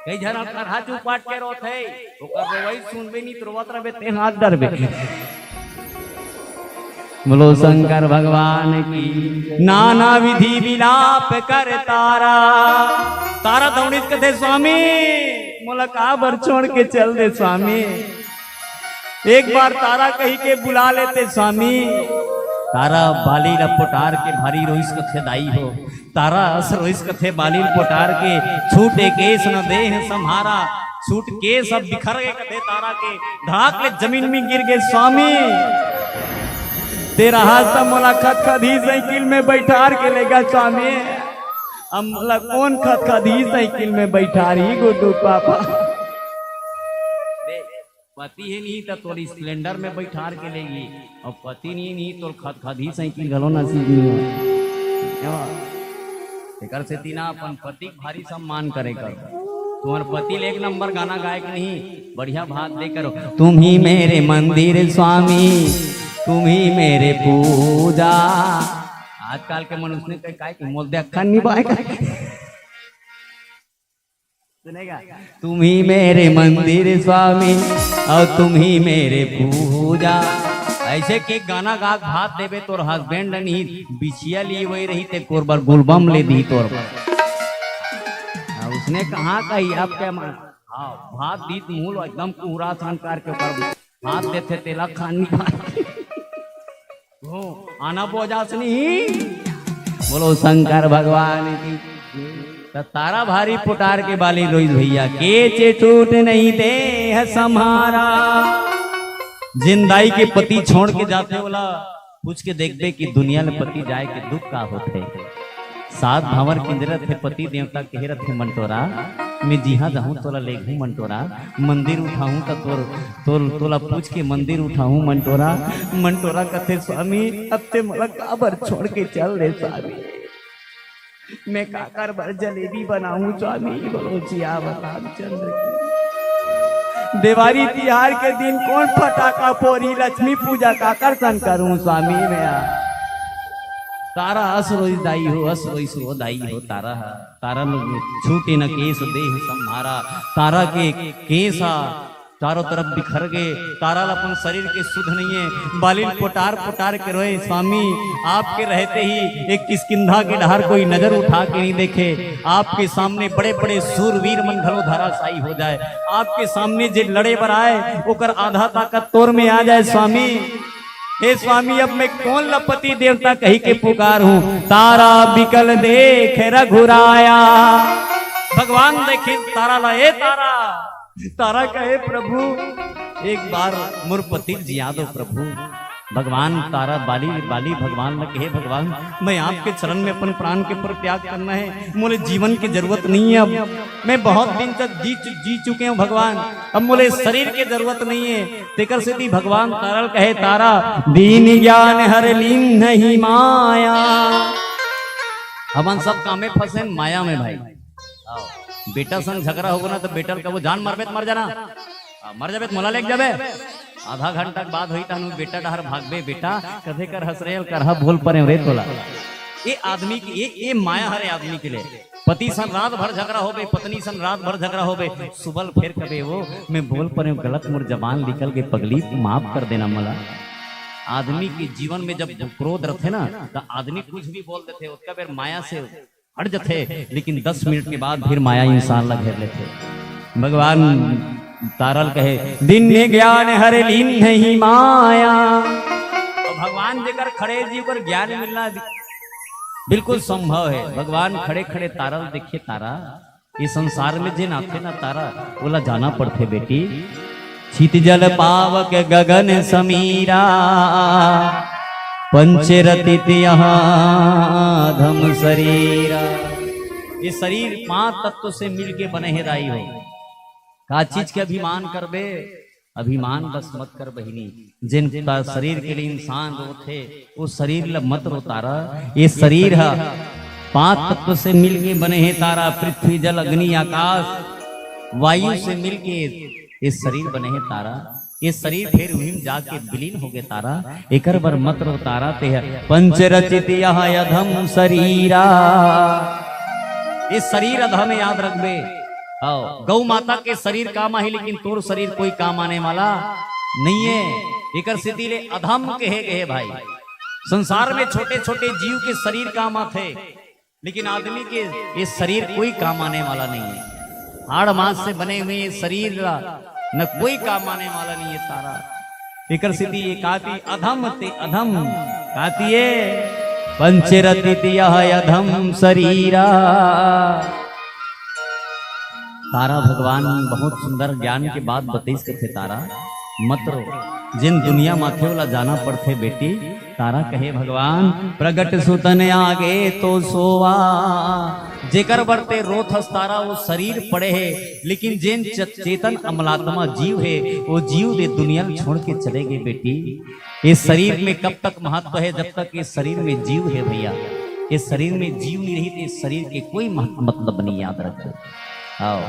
कई जन कर हाथ उपाट के रोत है ओकर रोई सुनबे नहीं रोवत रहे ते हाथ डरबे। बोलो शंकर भगवान की नाना विधि विलाप कर तारा। तारा दौड़ित कथे स्वामी मोला का बर छोड़ के चल दे स्वामी। एक बार तारा कही के बुला लेते स्वामी। तारा बाली लपटार के भारी रोइस कथे दाई हो। तारा रोइस कथे बाली लपटार के छूटे केस न देह संहारा। छूट के सब बिखर गए कथे तारा के धड़ाक में जमीन में गिर गए स्वामी। तेरा हाथ मोला खदखदी साइकिल में बैठार के लेगा स्वामी। अब मोला कौन खदखदी साइकिल में बैठा रही गुड्डू पापा। पति है नहीं तो तोरी स्प्लेंडर में बैठार के लेगी और पति नहीं तो खदखदी साइकिल गलो नसीब नहीं हो। से तीना अपन पति भारी सम्मान करे कर। तुम्हारे पति ले 1 नंबर गाना गायक नहीं बढ़िया भाग दे करो। तुम ही मेरे मंदिर स्वामी तुम ही मेरे पूजा। आजकल के मनुष्य ने कहा कि मोल दे अखन निभाए सुनेगा। तुम ही मेरे मंदिर स्वामी और तुम ही मेरे पूजा। ऐसे के गाना गा भात देवे तोर हस्बैंड नहीं बिछिया ली वही रही ते कोरबर गुलबम ले दी तोर उसने कहा कही आप क्या मान। हाँ भात दी मूल एकदम पूरा संकार के ऊपर भात देते तेला खानी हो आना बोझास नहीं। बोलो शंकर भगवान की। तारा भारी पुटार के बाली रोई भैया के चे टूट नहीं दे है सम्हारा। जिंदाई के पति छोड़ के जाते बोला पूछ के देख दे कि दुनिया में पति जाए के दुख का होते। 7 भावर किंजरत है पति देवता कहरत है मंटोरा। मैं जिहा जाऊं तोला ले घूं मंटोरा। मंदिर उठाऊं तो तोला पूछ के मंदिर उठाऊं मंटोरा। मंटोरा कथे स्वामी अब ते मला काबर छोड़ के चल दे स्वामी। मैं काकर भर जलेबी बनाऊं स्वामी। बोलो जिया रामचंद्र की। दिवाली तिहार के दिन कौन फटाका फोड़ी लक्ष्मी पूजा काकर सन करूं स्वामी। मैं तारा असरोई दाई हो असरोई सो दाई हो। तारा तारा छूटे न केस देह संहारा। तारा के केसा चारों तरफ बिखर गए। तारा अपन शरीर के शुद्ध नहीं है। बालिल पुटार पुटार के रोए स्वामी आपके रहते ही एक किसकिंधा के डहार कोई नजर उठा के नहीं देखे। आपके सामने बड़े बड़े सूरवीर मन घलो धराशायी हो जाए। आपके सामने जे लड़े बर आए ओकर आधा ताकत तोर में आ जाए स्वामी। हे स्वामी अब मैं कौन लपति देवता कही के पुकार हूँ। तारा बिकल देख रघुराया। भगवान देखे तारा ला ए तारा तारा कहे प्रभु एक बार मोर पति जिया दो प्रभु। भगवान तारा बाली बाली भगवान ने कहे भगवान मैं आपके चरण में अपन प्राण के पर त्याग करना है, मुझे जीवन की जरूरत नहीं है, अब मैं बहुत दिन तक जी चुके हूँ भगवान, अब मुझे शरीर की जरूरत नहीं है। तेकर से भी भगवान तारल कहे तारा दीन ज्ञान हर लीन नहीं माया। हम सब कामे फंसे माया में भाई। बेटा संग झगड़ा होगा ना तो बेटा का वो जान मरबे मर जाना, मर जाबे मोला लेके जाबे। आधा घंटा के बाद हुई तानू बेटा डहर भागबे बेटा कथे कर हंस रहे करहा बोल परे रे तोला। ये आदमी की ये माया हरे आदमी के लिए। पति सन रात भर झगड़ा होबे, पत्नी सन रात भर झगड़ा होबे, सुबह फिर कबे वो मैं बोल परे गलत मोर जबान निकल के पगली माफ कर देना मला। आदमी के जीवन में जब क्रोध रहते ना तो आदमी कुछ भी बोल देते उसका फिर माया से हट जाते, लेकिन 10 मिनट के बाद फिर माया इंसान ला घेर लेते। भगवान तारल कहे दिन ज्ञान हर लीन नहीं माया। तो भगवान जेकर खड़े जी पर ज्ञान मिलना बिल्कुल संभव है। भगवान खड़े खड़े तारल देखिए तारा ये संसार में जे नाथे ना तारा बोला जाना पड़ते बेटी। छित जल पावक गगन समीरा पंचरतित यहाँ धम शरीरा। ये शरीर 5 तत्व से मिलके बने है दाई हो। का चीज के अभिमान करबे, अभिमान बस मत कर बहिनी। जिन शरीर के लिए इंसान रोते वो शरीर ल मत रो तारा। ये शरीर है 5 तत्व से मिलके बने हैं तारा। पृथ्वी जल अग्नि आकाश वायु से मिलके ये शरीर बने हैं तारा। ये शरीर फिर उहिम जाके विलीन हो गए तारा। एकर बर मत रो तारा ते पंचरचित यह अधम शरीरा। ये शरीर अधम याद रखबे। गौ माता के शरीर काम है लेकिन तोर शरीर कोई काम आने वाला नहीं है। एकर स्थिति ले अधम कहे गए भाई। संसार में छोटे छोटे जीव के शरीर काम आते लेकिन आदमी के ये शरीर कोई काम आने वाला नहीं है। हाड़ मांस से बने हुए ये शरीर न कोई काम आने वाला नहीं है तारा। एकर स्थिति ये काती अधम ते अधम काती पंचरतित यह अधम शरीरा। तारा भगवान बहुत सुंदर ज्ञान के बाद बतेस के थे तारा मत रो जिन दुनिया माथे वाला जाना पड़ते बेटी। तारा कहे भगवान प्रगट सुतन आगे तो सोवा। जेकर बरते रोथ तारा वो शरीर पड़े है लेकिन जिन चेतन अमलात्मा जीव है वो जीव दे दुनिया छोड़ के चले गए बेटी। इस शरीर में कब तक महत्व है जब तक इस शरीर में जीव है भैया। इस शरीर में जीव नहीं रही तो इस शरीर के कोई मतलब नहीं याद रखो। आओ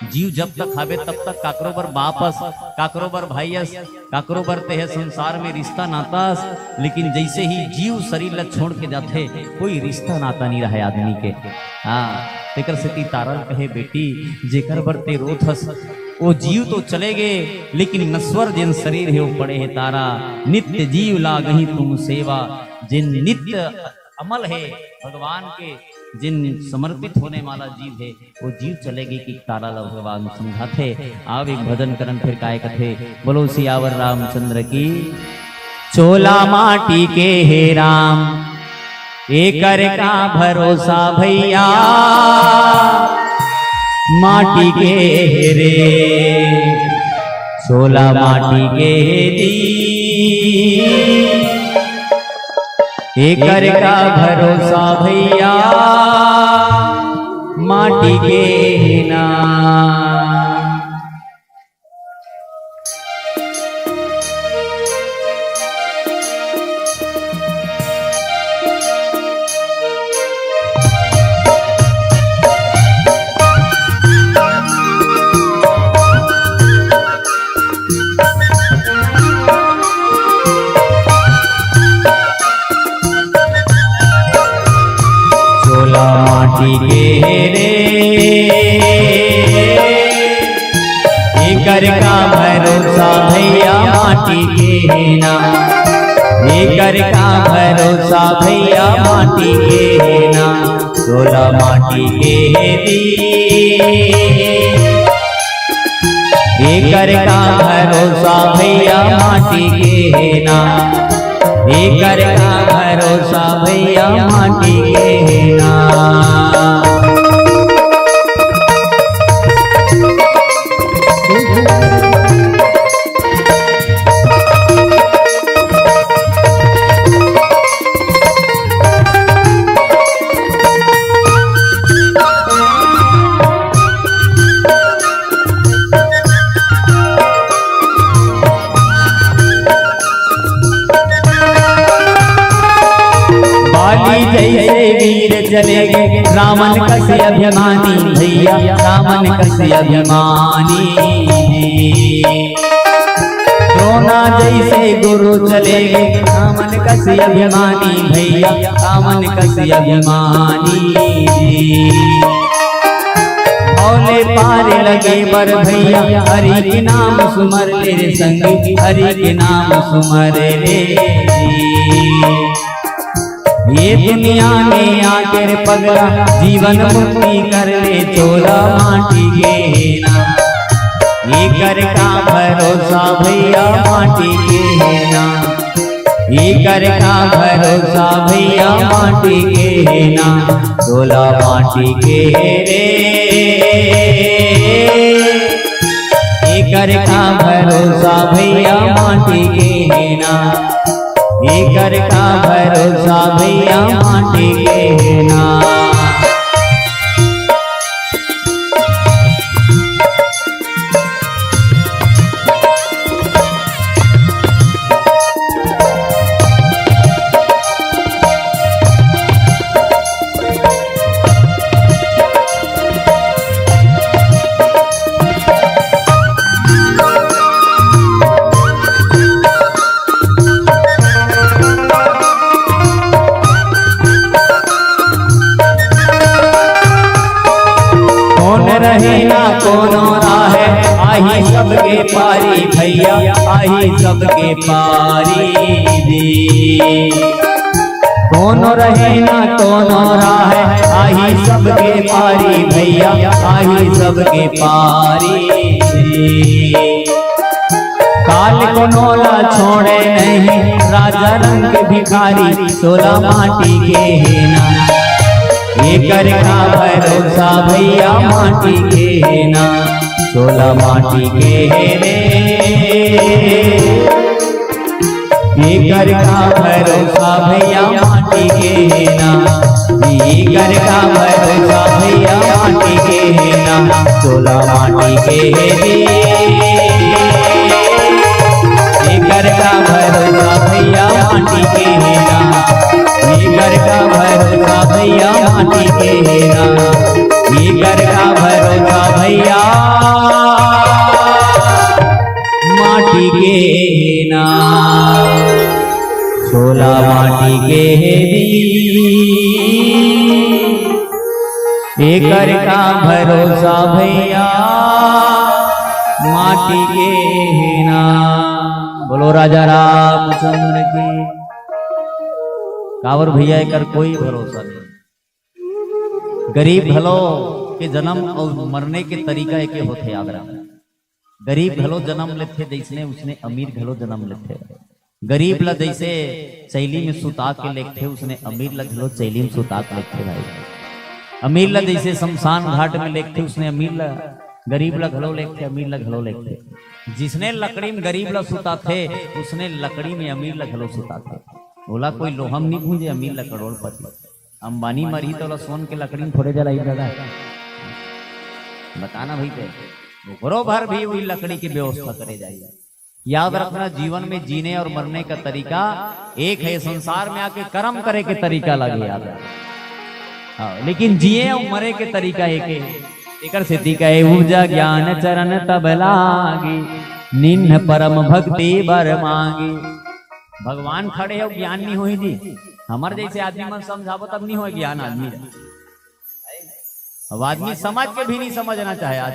जीव जब तक खावे तब तक काकरो बर बापस काकरो बर भाईयस काकरो बर ते है संसार में रिश्ता नातास। लेकिन जैसे ही जीव शरीर ला छोड़ के जाते कोई रिश्ता नाता नहीं रहा आदमी के। हाँ तेकर से तारल कहे बेटी जेकर बर ते रोथस वो जीव तो चले गए लेकिन नश्वर जिन शरीर है वो पड़े है तारा। नित्य जीव लागही तुम सेवा। जिन नित्य अमल है भगवान के जिन समर्पित होने वाला जीव है वो जीव चलेगी कि तारा ला भगवान समझाते। आप एक भजन करन फिर काय कथे बोलो सियावर रामचंद्र की। चोला माटी के हे राम एकर का भरोसा भैया माटी के हे रे। चोला माटी के दी एकर का भरोसा भैया माटी के ना। माटी के रे एकर का भरोसा भैया माटी के ना। एकर का भरोसा भैया माटी के ना। चोला माटी के दी एकर का भरोसा भैया माटी के ना। एकर का भरोसा भैया माटी के ना। रामन कसे अभिमानी भैया, रामन कसे अभिमानी। द्रोणा जैसे गुरु चले गए, रामन कसे अभिमानी भैया, रामन कसे अभिमानी। भोले पार लगे बर भैया, हरि के नाम सुमर ले रे संगी, हरि के नाम सुमर रे। ये दुनिया में आकर पगला, जीवन मुक्ति कर ले चोला माटी के नाम। ये कर का भरोसा भैया माटी के नाम, ये कर का भरोसा भैया माटी के नाम, चोला माटी के रे। ये कर का भरोसा भैया माटी के नाम, ये कर का भरोसा भैया माटी के नाम। रहे ना कोनो राहे, आही सबके पारी भैया, आही सबके पारी दी। कोनो रहे ना कोनो राहे, आही सबके पारी भैया, आही सबके पारी दी। काल को नोला छोड़े नहीं, राजा रंग भिखारी, सोला माटी के है ना। ये कर का भरोसा भैया माटी के नाम, चोला माटी के रे। ये कर का भरोसा भैया माटी के नाम, ये कर का भरोसा भैया माटी के नाम, चोला माटी के रे। ये कर का भरोसा भैया माटी के नाम, ये कर का भरोसा भैया माटी के नाम, ये कर का भरोसा भैया माटी के नाम, चोला माटी के दी। ये कर का भरोसा भैया माटी के नाम। बोलो राजा रामचंद्र की। कावर भैया कर कोई भरोसा नहीं। गरीब भलो के जन्म और मरने के तरीका एक होते याद रखना। गरीब भलो जन्म लेते जैसे उसने अमीर भलो जन्म लेते। गरीब ला जैसे शैली में सुता के लेते, उसने अमीर ला घलो शैली में सुता के लेते भाई। अमीर ला जैसे शमशान घाट में लेते, उसने अमीर ला गरीब ला घलो लेते, अमीर ला घलो लेते। जिसने लकड़ी में गरीब ला सुता थे, उसने लकड़ी में अमीर ला घलो सुता थे। बोला कोई लोहम नहीं पूंजे, अमीर ला करोड़पति। अंबानी मरी तो सोन के लकड़ी में थोड़े जलाई दादा, बताना भाई पे बरोबर भी वही लकड़ी की व्यवस्था करे जाइए। याद रखना, जीवन में जीने और मरने का तरीका एक है, संसार में आके कर्म करे के तरीका लगे याद। हाँ, लेकिन जिए और मरे के तरीका एक है। एकर सिद्धि कहे ऊर्जा ज्ञान चरण तब लागी, निन्न परम भक्ति बर मांगी। भगवान खड़े हो ज्ञान नहीं हुई जी। हमारे जैसे आदमी मन समझावो तब नहीं हो ज्ञान आदमी। अब आदमी समझ के भी नहीं समझना चाहे। आज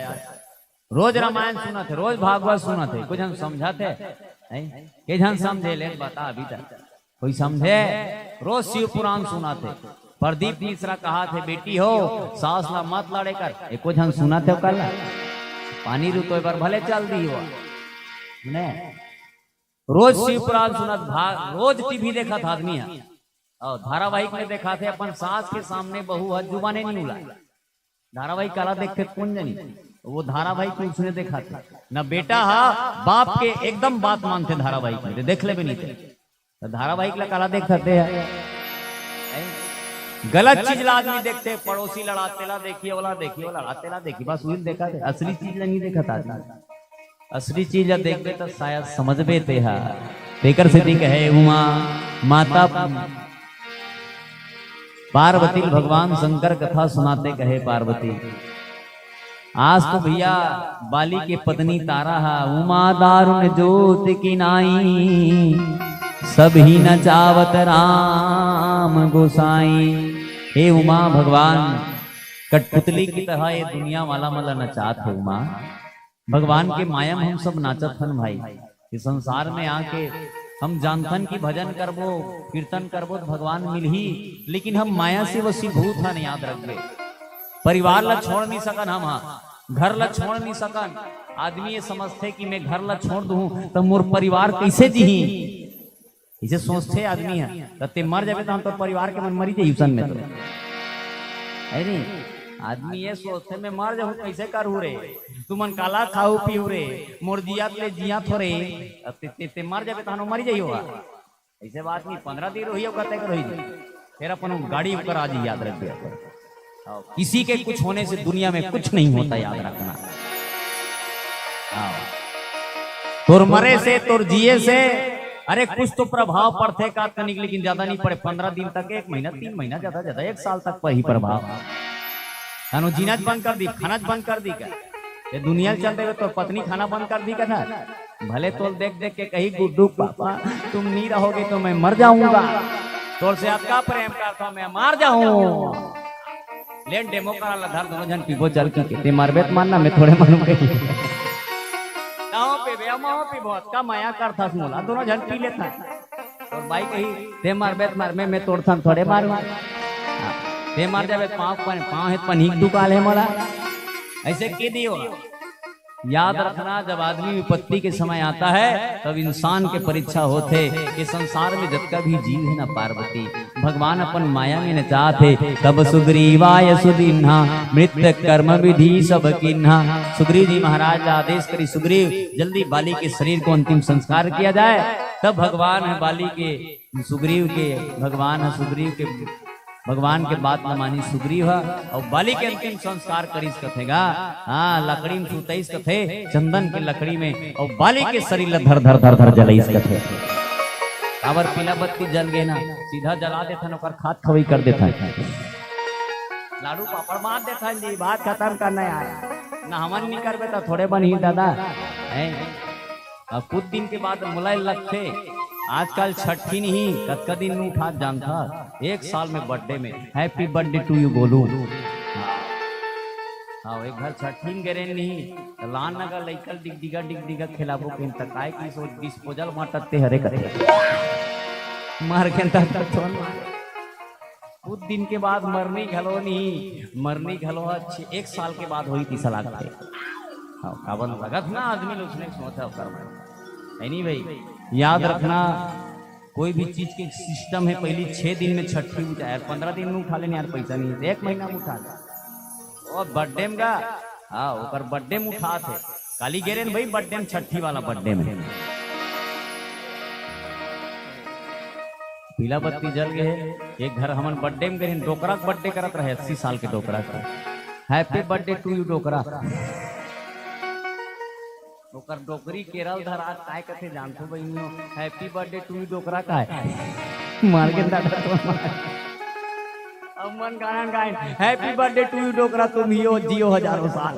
रोज रामायण सुना थे, रोज भागवत सुना थे, कुछ हम समझाते के जन समझे ले बता अभी तक कोई समझे। रोज शिव पुराण सुना थे। प्रदीप मिश्रा कहा थे बेटी हो सास ला मत लड़े कर, कुछ हम सुना थे कल। पानी रू तो बार भले चल दी हो ने। रोज शिव पुराण सुना, रोज टीवी देखा था आदमी और धारावाहिक में देखा थे। अपन सास के सामने बहू हद जुबाने नहीं उड़ा। धारावाहिक काला देखते कौन जानी, वो धारावाहिक में उसने देखा था न। बेटा हा बाप के एकदम बात मानते धारावाहिक में, देख ले भी नहीं थे। तो धारावाहिक ला काला देख सकते हैं। गलत चीज ला आदमी देखते, पड़ोसी लड़ाते ला देखिए वाला देखिए वाला लड़ाते ला देखिए, बस वही देखा थे। असली चीज नहीं देखा था। असली चीज देखते तो शायद समझ बे थे। तेकर सिद्धि कहे उमा माता पार्वती भगवान शंकर कथा सुनाते कहे पार्वती, आज तो भैया बाली के पत्नी तारा है, उमा दारुण ज्योत की नाई, सभी नचावत राम गोसाई। हे उमा भगवान कठपुतली की तरह ये दुनिया वाला मला नचात है उमा, भगवान के माया में हम सब नाचत हन भाई। इस संसार में आके हम जानथन की भजन करबो कीर्तन करबो तो भगवान मिल ही, लेकिन हम माया से वशीभूत हन, याद रखबे। परिवार ला छोड़ नहीं सकन, हम घर ला छोड़ नहीं सकन। आदमी ये समझते कि मैं घर ला छोड़ दूं तो मोर परिवार कैसे जी, इसे सोचते आदमी है। तो मर जाए तो हम तो परिवार के मन मरी जाइए में, तो है नहीं। आदमी ये सोचते मैं मर जाऊं कैसे करूं रे, तू मन काला खाऊ पीऊ रे, मोर जिया ले जिया थोड़े ते मर जाए तो हम मरी जाइयो। ऐसे बात नहीं, 15 दिन रही कहते रही फिर अपन गाड़ी ऊपर आज याद रख दिया। किसी के कुछ होने से दुनिया में कुछ नहीं होता, याद रखना। तोर मरे से तोर जिए से अरे कुछ तो प्रभाव पड़ते का तनिक, लेकिन ज्यादा नहीं पड़े। 15 दिन तक, 1 महीना 3 महीना, ज्यादा ज्यादा 1 साल तक पर ही प्रभाव। जीना बंद कर दी, खाना बंद कर दी क्या, ये दुनिया चलते हुए तो पत्नी खाना बंद कर दी क्या, भले तो देख देख के कहीं गुड्डू पापा तुम नहीं रहोगे तो मैं मर जाऊंगा, तोर से आपका प्रेम करता मैं मार जाऊं। लेन डेमो करा लधार दोनों जन पीबो चल के मारबे तो मानना, मैं थोड़े मानू के का माया करता मोला, दोनों जन पी लेता और भाई कही ते मारबे मार मैं तोड़ता थोड़े मारूंगा, ते मार जावे पाँव है पनीक दुकाल है मोला, ऐसे के दियो। याद रखना, जब आदमी विपत्ति के समय आता है तब इंसान के परीक्षा होते कि संसार में जब का भी जीव है ना पार्वती, भगवान अपन माया में नचाते। तब सुग्रीवाय सुदीन्हा मृत कर्म विधि सब किन्हा। सुग्रीव जी महाराज आदेश करी, सुग्रीव जल्दी बाली के शरीर को अंतिम संस्कार किया जाए। तब भगवान है बाली के, सुग्रीव के भगवान है, सुग्रीव के भगवान के बात न मानी सुग्रीव और बाली के अंतिम संस्कार करीस कथेगा। हाँ, लकड़ी में सुतईस कथे, चंदन के लकड़ी में, और बाली के शरीर धर धर धर धर जलाईस कथे। काबर पीला बत्ती जल गए ना, सीधा जला देता न, ओकर खात खवई कर देता है, लाडू पापड़ मार देता है, बात खत्म करना है ना। हमन नहीं करबे तो थोड़े बन ही दादा है। अब कुछ दिन के बाद मुलाय लगते, आजकल छठी नहीं कतका दिन में उठा जानता, 1 साल में बर्थडे में हैप्पी बर्थडे टू यू बोलू। हाँ, एक घर छठी में गिरे नहीं लान नगा लइकल डिग डिगा खिलाबो के तकाय की सोच डिस्पोजल माटते हरे कथे मार के तक कुछ दिन के बाद मरनी घलो नहीं, मरनी घलो 1 साल के बाद हुई थी सलाह थे। हाँ, काबन लगत ना आदमी लोग ने सोचा कर नहीं भाई। याद रखना, कोई भी चीज के सिस्टम है, पहली 6 दिन में छठी उठा यार, 15 दिन में उठा लेने यार, पैसा नहीं है 1 महीना में उठा ले। और बर्थडे में का हाँ ओकर बर्थडे में उठा थे काली गेरे भाई, बर्थडे में छठी वाला बर्थडे में पीला बत्ती जल गए। एक घर हमन बर्थडे में गए, डोकरा का बर्थडे करत रहे, 80 साल के डोकरा का, हैप्पी बर्थडे टू यू डोकरा। ओकर डोकरी केरल धरा काय कथे जानतो बहिनो, हैप्पी बर्थडे टू यू डोकरा का है मार के दादा तो अब मन गाना गाएं, हैप्पी बर्थडे टू यू डोकरा, तुम हियो जियो हजारों साल।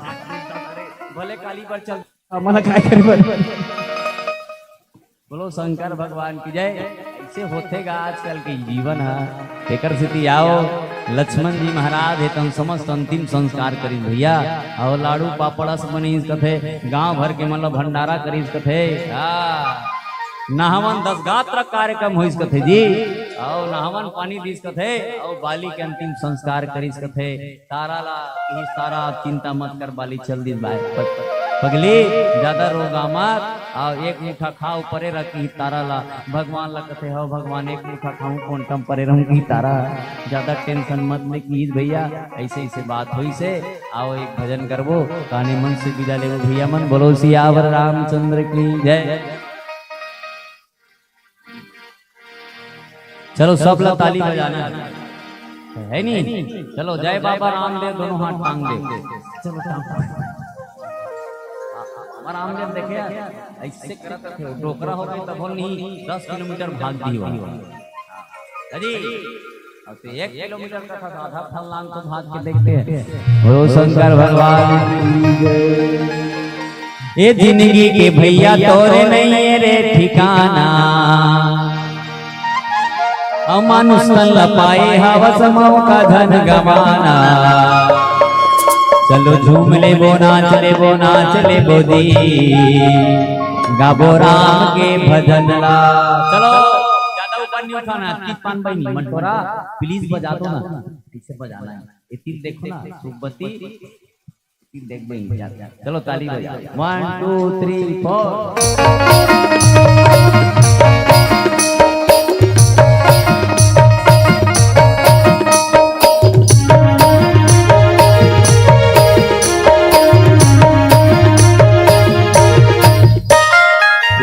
भले काली पर चल मन काय करे, बोलो शंकर भगवान की जय। ऐसे होतेगा आजकल के जीवन है। एकर स्थिति आओ लक्ष्मण जी महाराज है तम समस्त अंतिम संस्कार करी भैया, और लाडू पापड़स बनीस कथे, गांव भर के मतलब भंडारा करीस कथे, नहावन 10 गात्र कार्यक्रम होइस कथे जी, और नहावन पानी दीस कथे, और बाली के अंतिम संस्कार करीस कथे। तारा ला ही सारा चिंता मत कर, बाली चल दी बाय पगली ज्यादा रोगा मत, और 1 मुठा खाओ परे रखी तारा ला, भगवान ला कथे हो भगवान 1 मुठा खाऊं कोंटम परे रहूंगी तारा, ज्यादा टेंशन मत ले कीज भैया। ऐसे ऐसे बात हुई से आओ एक भजन करबो, काने मन से विदा लेबो भैया मन। बोलो सियावर रामचंद्र की जय। चलो सब लोग ताली बजाना है नहीं, चलो जय बाबा रामदेव, दोनों हाथ टांग दे। चलो रामदेव देखे ऐसे करते थे, डोकरा हो गई तब नहीं 10 किलोमीटर भाग दी अजी अब तो 1 किलोमीटर का था, आधा फलनांग तो भाग के देखते हैं। बोलो शंकर भगवान की जय। ये जिंदगी के भैया तोरे नहीं है रे ठिकाना, अमानुष न पाए हवस मऊ का धन गवाना। चलो झूम ले वो नाच ले वो नाच ले बोदी, गाबो राम के भजन ला। चलो ज्यादा ऊपर नहीं उठाना, तीन पान भाई नहीं मंटोरा प्लीज बजा दो ना, ठीक से बजाना है। ये तीन देखो ना सुबती तीन देख भाई, चलो ताली बजा 1 2 3 4।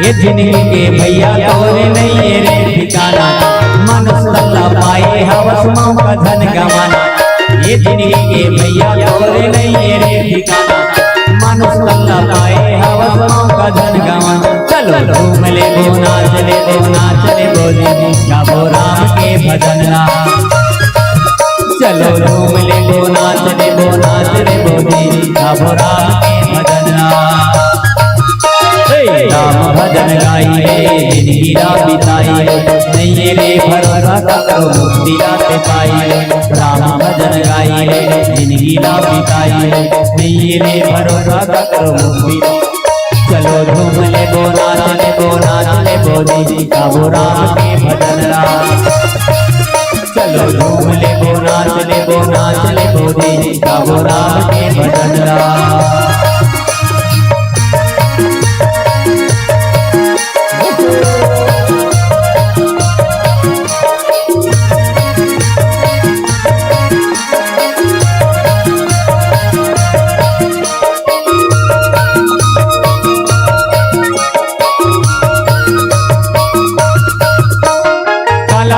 ये जिंदगी के भैया तोरे नहीं है रे ठिकाना, मनुष्य न पाए हवस मऊ का धन गवाना। ये जिंदगी के भैया तोरे नहीं है रे ठिकाना, मनुष्य न पाए हवस मऊ का धन गवाना। चलो घूम ले वो नाच ले बोली, गाबो राम के भजन ला। चलो घूम ले वो नाच ले बोली, गाबो राम के भजन ला। राम भजन गाइए जिंदगी राम बिताइए, नहीं रे भरोसा करो मुक्ति रात पाइए। राम भजन गाइए जिंदगी राम बिताइए, नहीं रे भरोसा करो मुक्ति। चलो झूम ले वो नाच ले बोली, गाबो राम के भजन ला। चलो झूम ले वो नाच ले बोली, गाबो राम के भजन ला।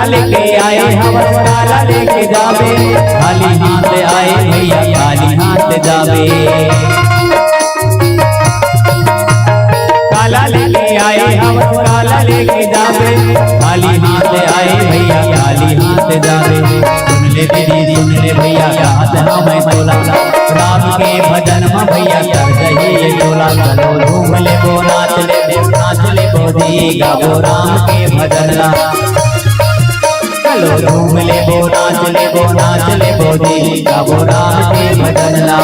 लेके आए हवस काला लेके जावे, खाली हाथ आए भैया खाली हाथ जावे। काला लेके आए हवस काला लेके जावे, खाली हाथ आए भैया खाली हाथ जावे। सुन ले दीदी सुन ले भैया हाथ हमें तोला, राम के भजन में भैया कर दही ये तोला। चलो झूम ले वो नाच ले बोधी, गाबो राम के भजन ला। चलो झूम ले वो नाच ले बोधी, गाबो राम के भजन ला।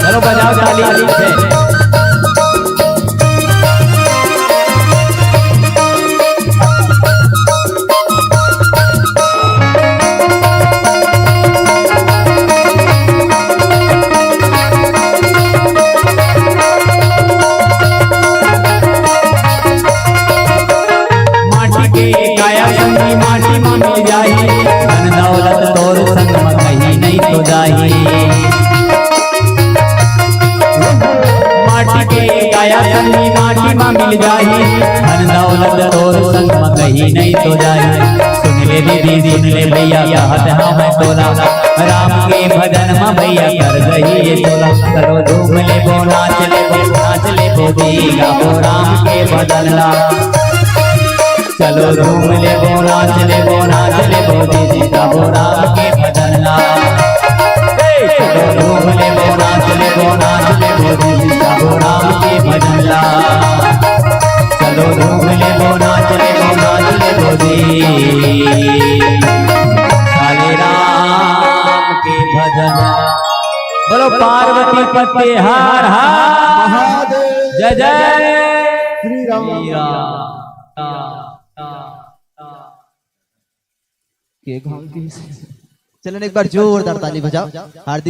चलो बजाओ ताली से। माटी के काया संगी माटी में मिल जाई, धन दौलत तोर संग में कहीं नहीं तो जाई। माटी के काया संगी माटी में मिल जाई, धन दौलत तोर संग में कहीं नहीं तो जाई। सुन ले दीदी सुन ले भैया हाथ हमें तोला, राम के भजन में भैया कर गई ये तोला। करो झूम ले वो नाच ले बोधी, गाबो राम के भजन ला। चलो झूम ले वो नाच ले बोधी, गाबो राम के भजन ला। चलो झूम ले वो नाच ले बोधी, गाबो राम के भजन ला। चलो झूम ले वो नाच ले बोधी, काले राम के भजन ला। बोलो पार्वती पति हर हर जय जय श्री राम। चलन एक बार जोरदार ताली बजाओ। हार्दिक